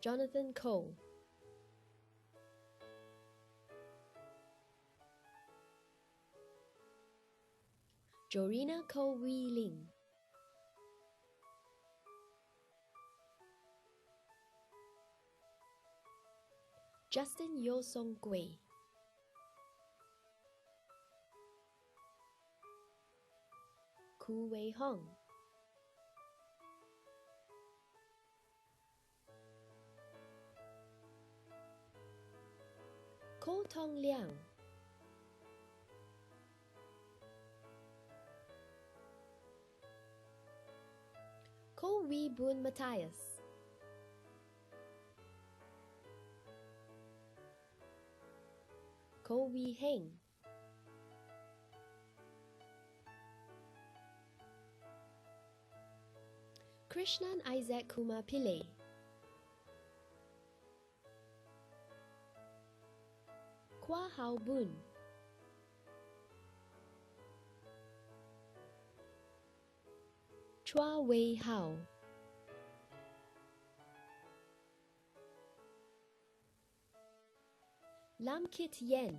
Jonathan Cole. Jorina Ko Wee Ling. Justin Yo Song Gui. Ku Wei Hong. Ko Tong Liang. Ko Wee Boon Matthias. Ko Wee Heng. Krishnan Isaac Kumar Pillai. Kwa Hao Boon. Chua Wei Hao. Lam Kit Yen.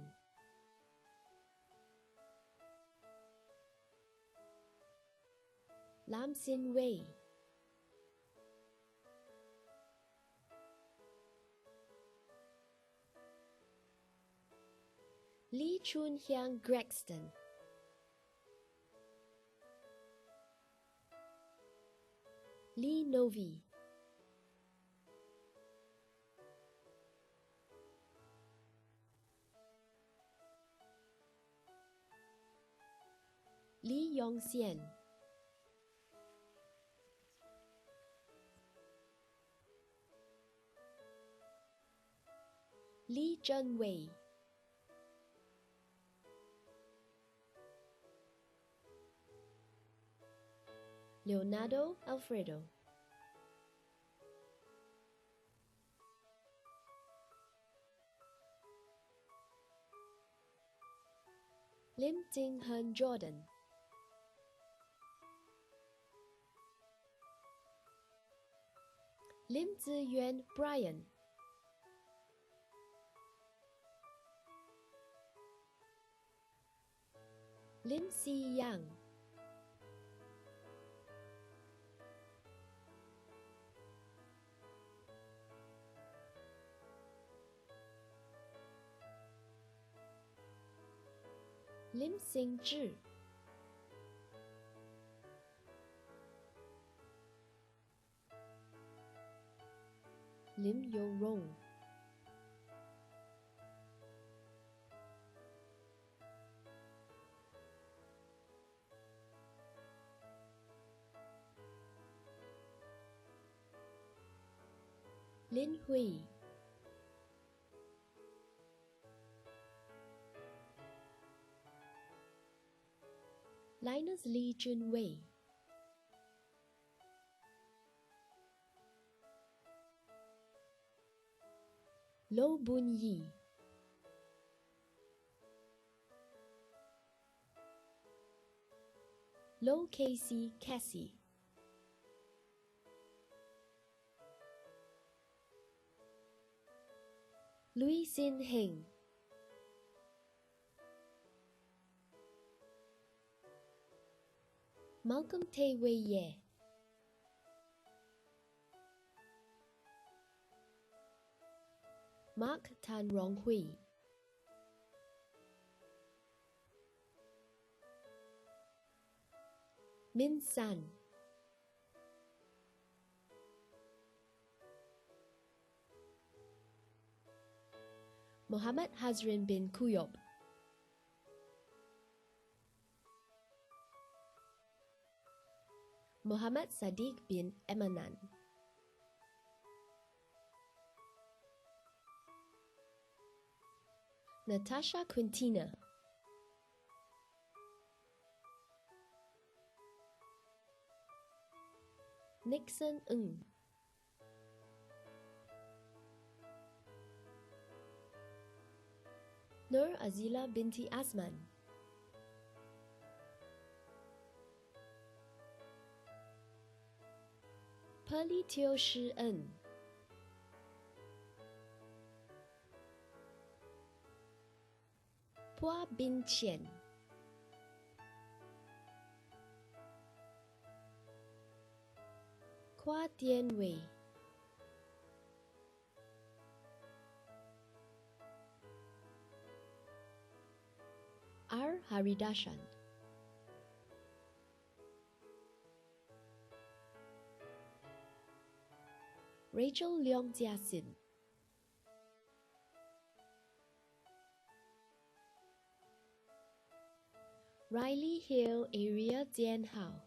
Lam Sin Wei. Lee Chun Hyang Gregston. Lee Novi. Lee Yong Xian. Lee Zhen Wei. Leonardo Alfredo, Lim Jing Hen Jordan, Lim Ziyuan Brian, Lim Si Yang, Lim Xing Zhi, Lim Yo Rong, Lin Hui, Linus Lee Jun Wei, Lo Bun Yi, Lo Casey Cassie, Louis Sin Heng, Malcolm Tae Wei Ye, Mark Tan Rong Hui, Min San, Mohammed Hazrin bin Kuyob, Mohammed Sadiq bin Emanan, Natasha Quintina, Nixon Ng, Nur Azila binti Asman, Pearly Teo Shi En, Pua Bin Qian, Kwa Tian Wei, R. Haridashan, Rachel Leong Jiasin, Riley Hill Area Jian Hao,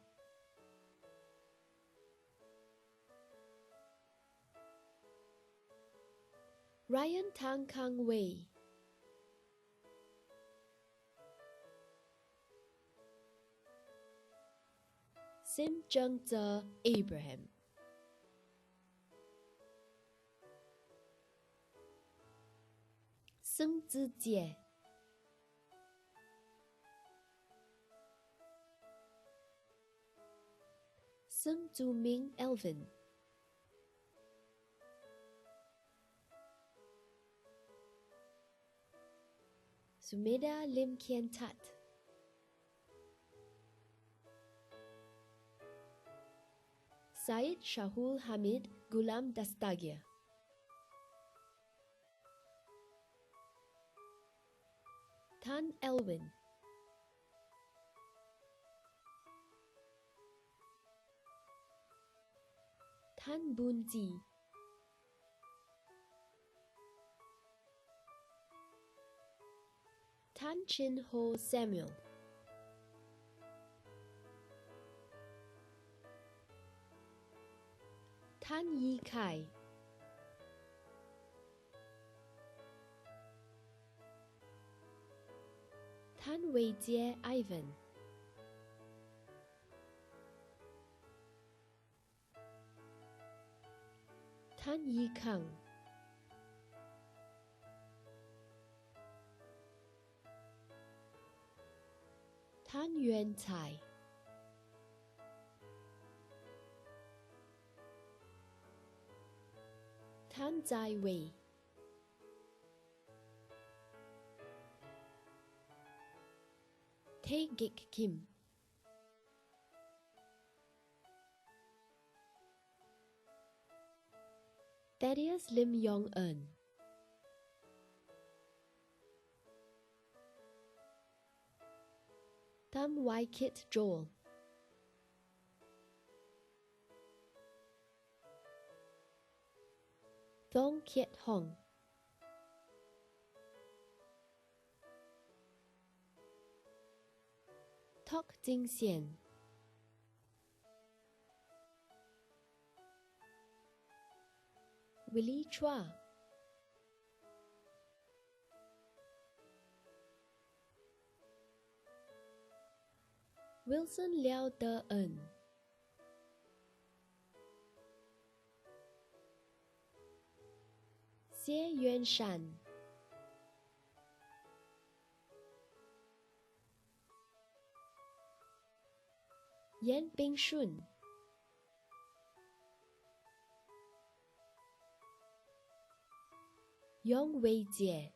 Ryan Tang Kang Wei, Sim Zheng Ze Abraham, Seng Zijie, Seng Zuming Elvin, Sumeda Lim Kian Tat, Syed Shahul Hamid Gulam Dastagia, Tan Elwin, Tan Boon Ji, Tan Chin Ho Samuel, Tan Yi Kai, Tan Weijie Ivan, Tan Yi Kang, Tan Yuan Cai, Tan Zai Wei, Tae Gik Kim, Thaddeus Lim Yong Eun, Tam Wai Kit Joel, Thong Kiet Hong, Tok Jing Xian, Willie Chua, Wilson Liao De Eun, Xie Yuan Shan, Yan Bing Shun, Yong Wei Jie,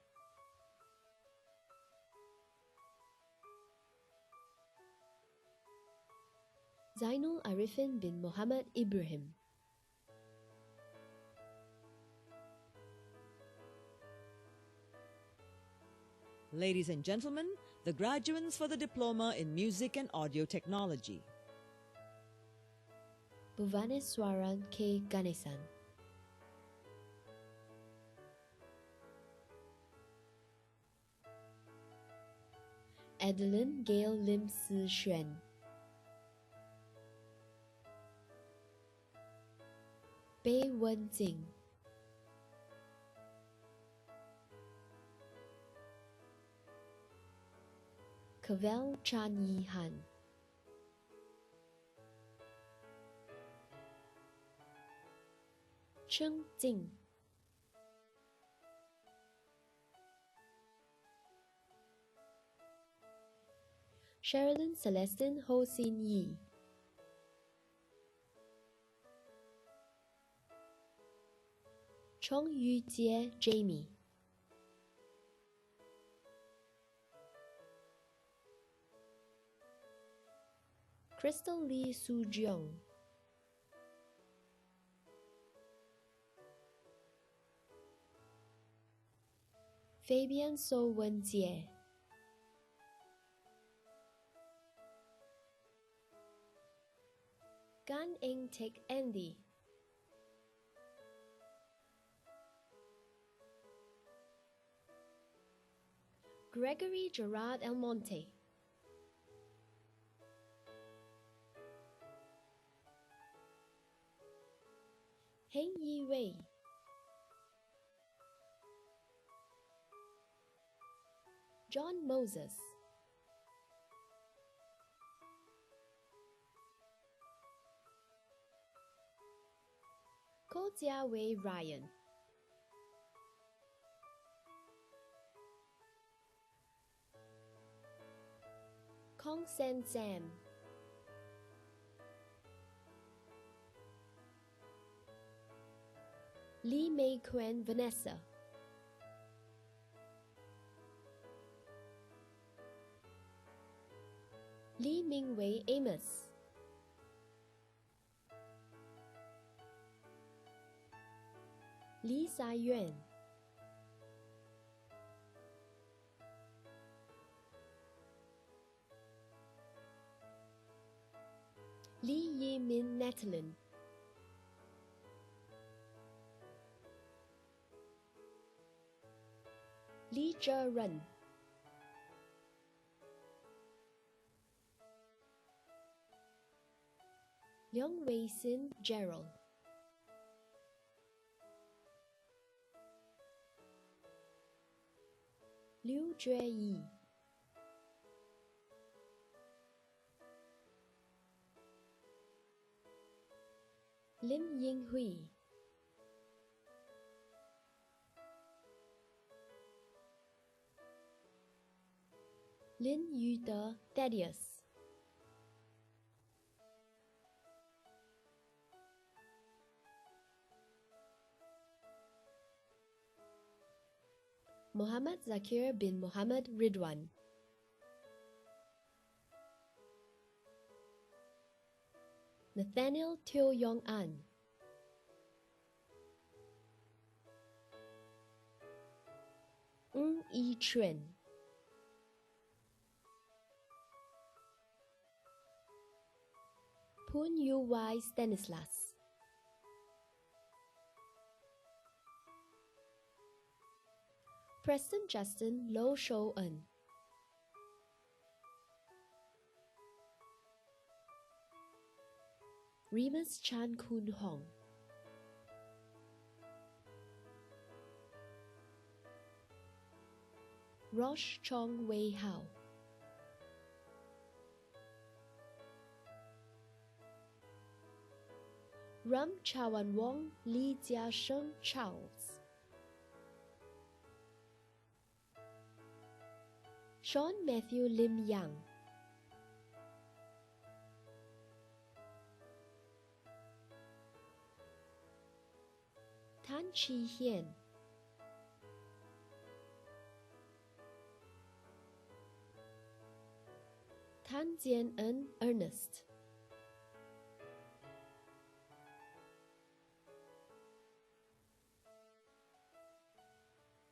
Zainul Arifin bin Muhammad Ibrahim, Ladies and gentlemen, the graduates for the Diploma in Music and Audio Technology. Bhuvaneswaran K. Ganesan, Adeline Gail Lim Si Xuan, Bei Wen Jing, Cavell Chan Yi Han, Cheng Jing, Sherilyn Celestine Ho Sin Yi, Chong Yu Jie Jamie, Crystal Lee Su Jeong, Fabian So Wen Jie, Gan Eng Tek Andy, Gregory Gerard Almonte, Heng Yi Wei, John Moses, Ko Jia Wei Ryan, Kong Sen Sam, Lee Mei Quen Vanessa, Lee Ming Wei Amos, Lee Sai Yuan, Lee Yi Min Natalin, Lee Zhe Ren, Leong Wei Sin Gerald, Liu Jue Yi, Lim Ying Hui, Lin Yu De Thaddeus, Muhammad Zakir bin Muhammad Ridwan, Nathaniel Teo Yong An, Ng Yi Chuan, Poon Yu Wai Stanislas, Preston Justin Lo Shou En, Remus Chan Kun Hong, Rosh Chong Wei Hao, Ram Chawan Wong Li Jia Sheng Charles, Sean Matthew Lim Yang, Tan Chi Hien, Tan Jian En Ernest,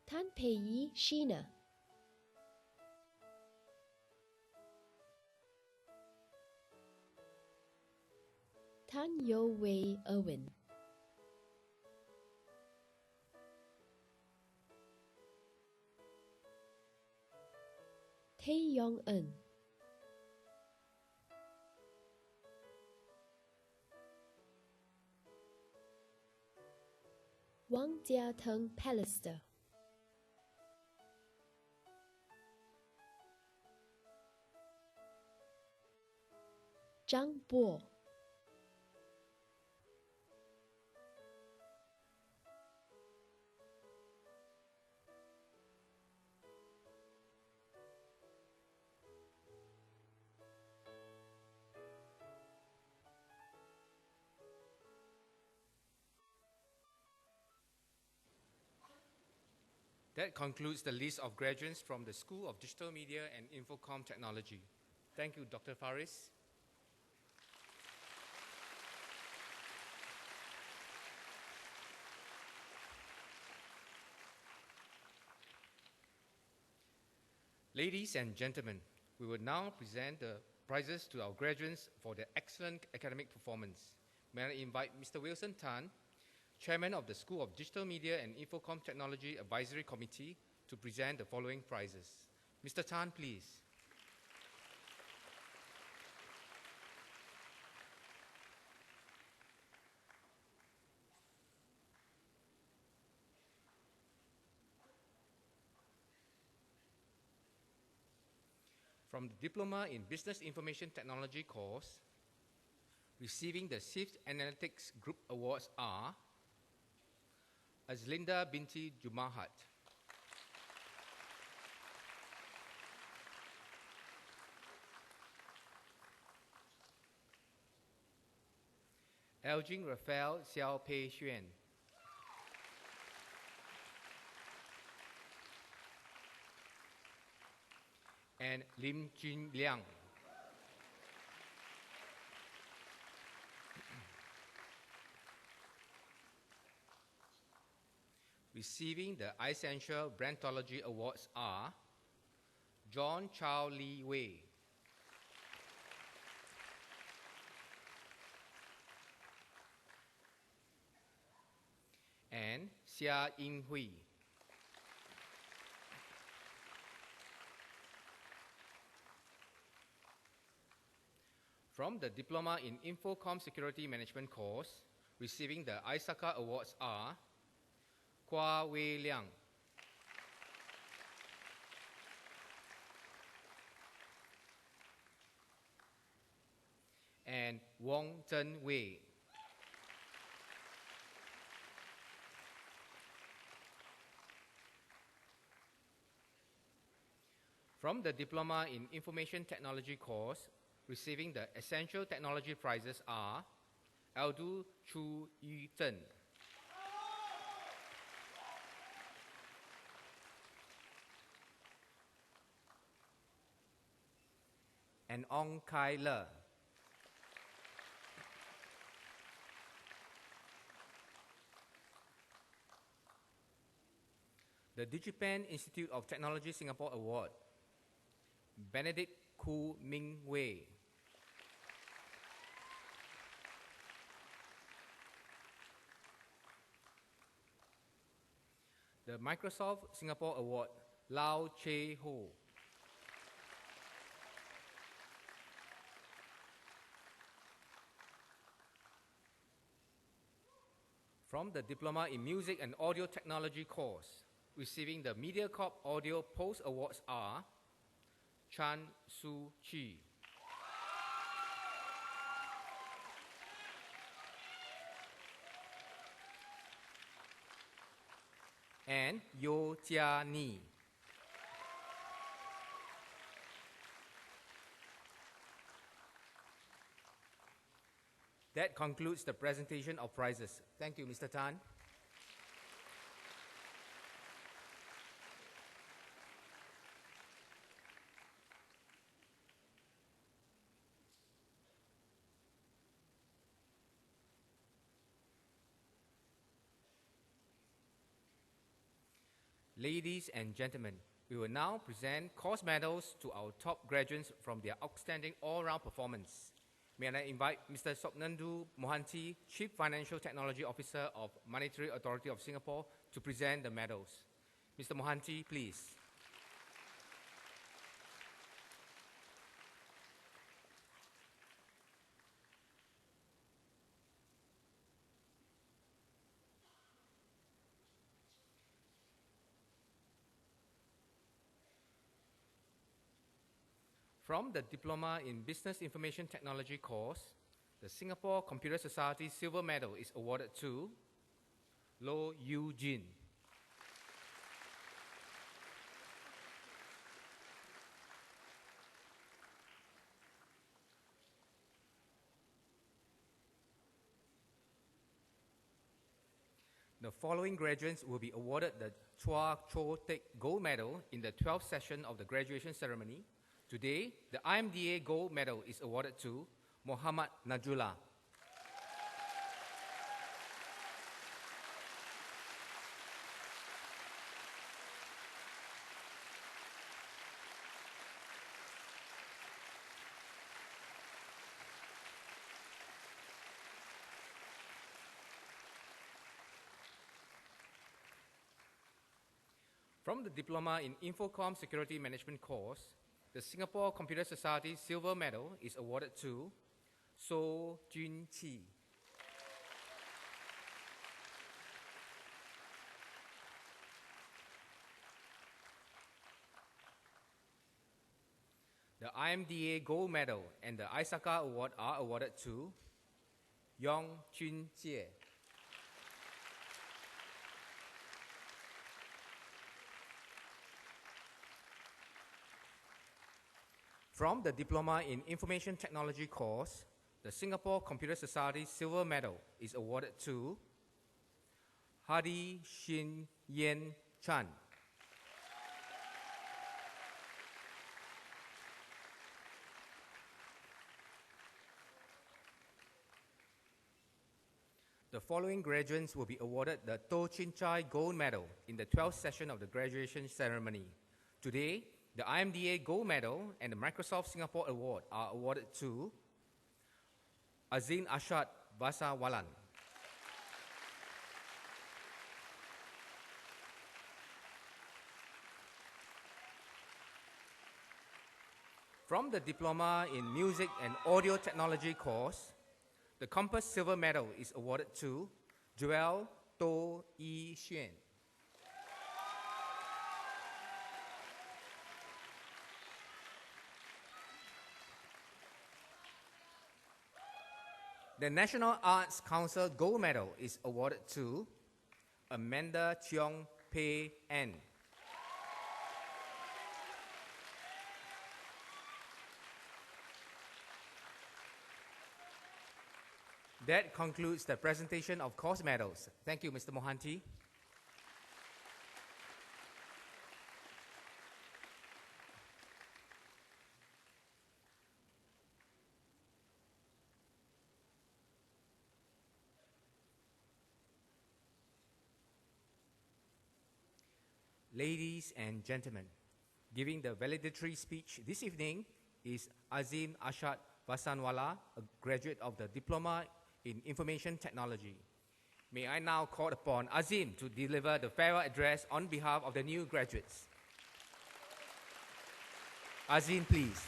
Tan Pei Yi Sheena, Tan Yo Wei Irwin, Tae Yong En, Wang Jiateng Pallister, Zhang Bo, That concludes the list of graduates from the School of Digital Media and Infocom Technology. Thank you, Dr. Faris. Ladies and gentlemen, we will now present the prizes to our graduates for their excellent academic performance. May I invite Mr. Wilson Tan, Chairman of the School of Digital Media and Infocom Technology Advisory Committee, to present the following prizes. Mr. Tan, please. From the Diploma in Business Information Technology course, receiving the SIFT Analytics Group Awards are Azlinda Binti Jumahat, Elgin Raphael Xiao Pei Xuan, and Lim Jin Liang. Receiving the iSentral Brandology Awards are John Chow Lee Wei, and Xia Ying Hui. From the Diploma in Infocom Security Management course, receiving the ISACA Awards are Kwa Wei Liang, and Wong Zhen Wei. From the Diploma in Information Technology course, receiving the Essential Technology prizes are Aldu Chu Yu Zhen, and Ong Kai Le. The DigiPen Institute of Technology Singapore Award, Benedict Ku Ming Wei. The Microsoft Singapore Award, Lau Che Ho. From the Diploma in Music and Audio Technology course, receiving the MediaCorp Audio Post Awards are Chan Su Chi, and Yo Jia Ni. That concludes the presentation of prizes. Thank you, Mr. Tan. Ladies and gentlemen, we will now present course medals to our top graduates from their outstanding all-round performance. May I invite Mr. Sopnandu Mohanty, Chief Financial Technology Officer of Monetary Authority of Singapore, to present the medals. Mr. Mohanty, please. From the Diploma in Business Information Technology course, the Singapore Computer Society Silver Medal is awarded to Lo Yu Jin. The following graduates will be awarded the Chua Cho Tek Gold Medal in the 12th session of the graduation ceremony. Today, the IMDA Gold Medal is awarded to Muhammad Najullah. From the Diploma in Infocom Security Management course, the Singapore Computer Society Silver Medal is awarded to So Jun Chi. The IMDA Gold Medal and the ISACA Award are awarded to Yong Chun Jie. From the Diploma in Information Technology course, the Singapore Computer Society Silver Medal is awarded to Hadi Shin Yen Chan. The following graduates will be awarded the To Chin Chai Gold Medal in the 12th session of the graduation ceremony. Today, the IMDA Gold Medal and the Microsoft Singapore Award are awarded to Azin Ashad Vasawalan. From the Diploma in Music and Audio Technology course, the Compass Silver Medal is awarded to Joel To Yi Xuan. The National Arts Council Gold Medal is awarded to Amanda Cheong Pei An. That concludes the presentation of course medals. Thank you, Mr. Mohanty. Ladies and gentlemen, giving the valedictory speech this evening is Azim Ashad Vasanwala, a graduate of the Diploma in Information Technology. May I now call upon Azim to deliver the farewell address on behalf of the new graduates. Azim, please.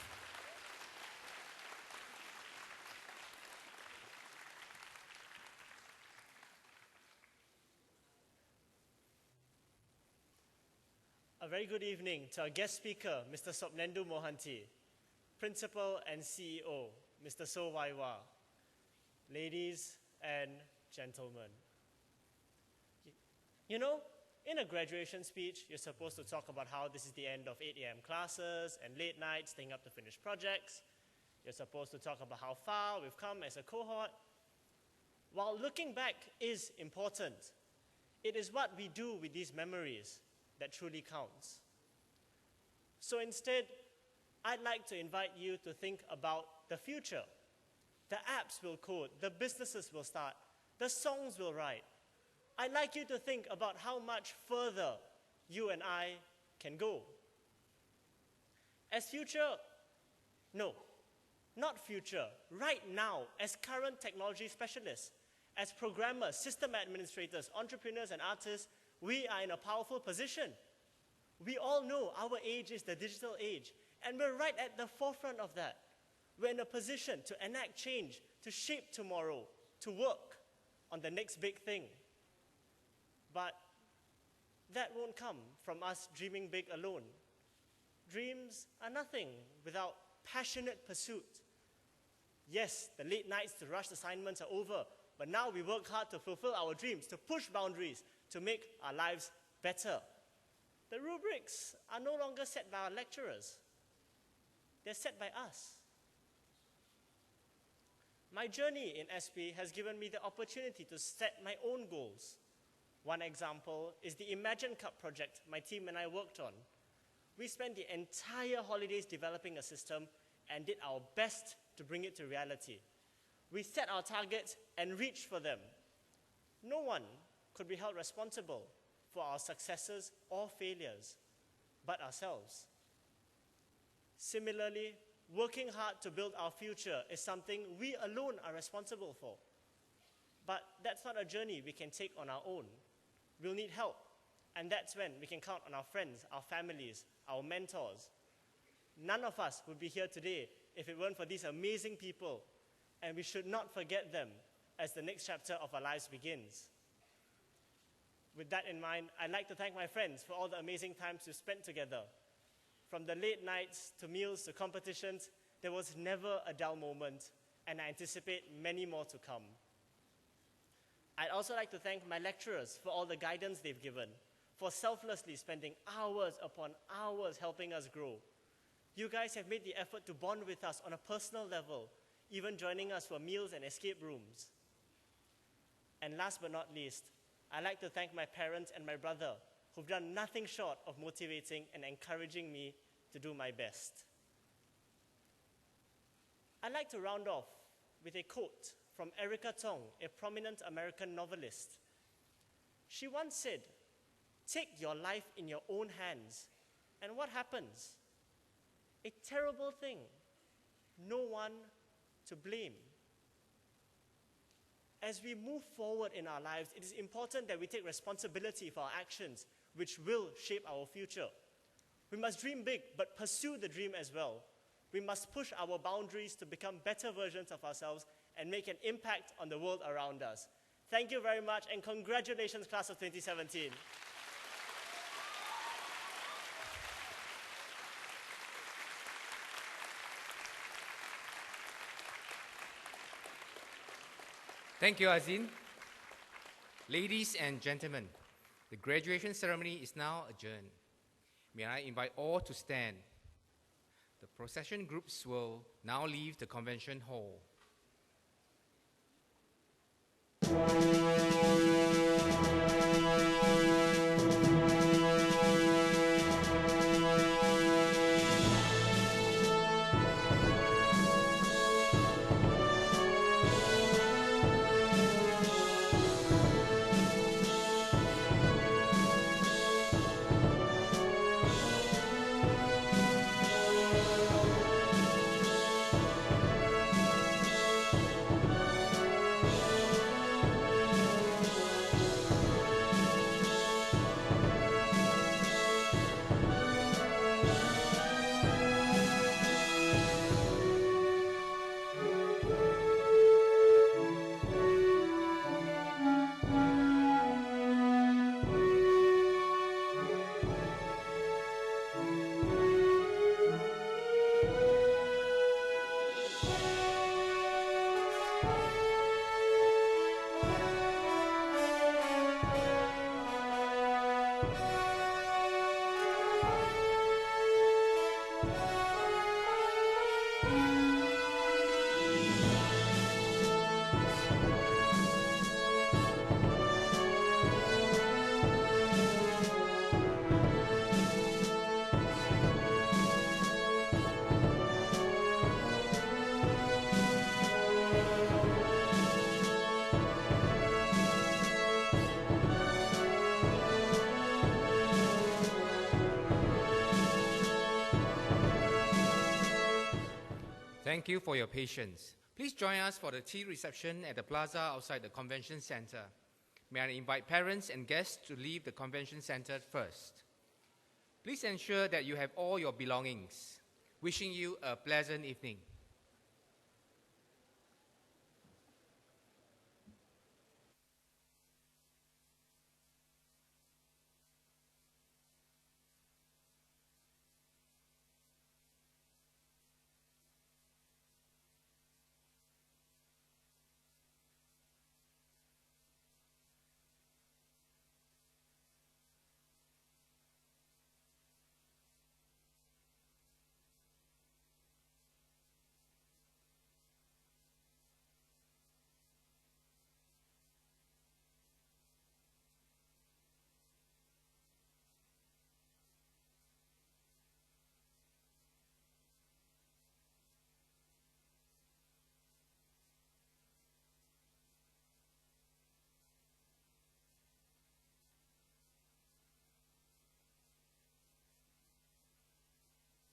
A very good evening to our guest speaker, Mr. Sopnendu Mohanty, Principal and CEO, Mr. So Waiwa, ladies and gentlemen. You know, in a graduation speech, you're supposed to talk about how this is the end of 8 a.m. classes and late nights staying up to finish projects. You're supposed to talk about how far we've come as a cohort. While looking back is important, it is what we do with these memories that truly counts. So instead, I'd like to invite you to think about the future. The apps will code, the businesses will start, the songs will write. I'd like you to think about how much further you and I can go. As future, no, not future, right now, as current technology specialists, as programmers, system administrators, entrepreneurs, and artists, we are in a powerful position. We all know our age is the digital age, and we're right at the forefront of that. We're in a position to enact change, to shape tomorrow, to work on the next big thing. But that won't come from us dreaming big alone. Dreams are nothing without passionate pursuit. Yes, the late nights to rush assignments are over, but now we work hard to fulfill our dreams, to push boundaries, to make our lives better. The rubrics are no longer set by our lecturers. They're set by us. My journey in SP has given me the opportunity to set my own goals. One example is the Imagine Cup project my team and I worked on. We spent the entire holidays developing a system and did our best to bring it to reality. We set our targets and reached for them. No one could be held responsible for our successes or failures but ourselves. Similarly, working hard to build our future is something we alone are responsible for. But that's not a journey we can take on our own. We'll need help, and that's when we can count on our friends, our families, our mentors. None of us would be here today if it weren't for these amazing people, and we should not forget them as the next chapter of our lives begins. With that in mind, I'd like to thank my friends for all the amazing times we've spent together. From the late nights to meals to competitions, there was never a dull moment, and I anticipate many more to come. I'd also like to thank my lecturers for all the guidance they've given, for selflessly spending hours upon hours helping us grow. You guys have made the effort to bond with us on a personal level, even joining us for meals and escape rooms. And last but not least, I'd like to thank my parents and my brother, who've done nothing short of motivating and encouraging me to do my best. I'd like to round off with a quote from Erica Tong, a prominent American novelist. She once said, "Take your life in your own hands, and what happens? A terrible thing. No one to blame." As we move forward in our lives, it is important that we take responsibility for our actions, which will shape our future. We must dream big, but pursue the dream as well. We must push our boundaries to become better versions of ourselves and make an impact on the world around us. Thank you very much, and congratulations, class of 2017. Thank you, Azin. Ladies and gentlemen, the graduation ceremony is now adjourned. May I invite all to stand. The procession groups will now leave the convention hall. Thank you for your patience. Please join us for the tea reception at the plaza outside the convention center. May I invite parents and guests to leave the convention center first. Please ensure that you have all your belongings. Wishing you a pleasant evening.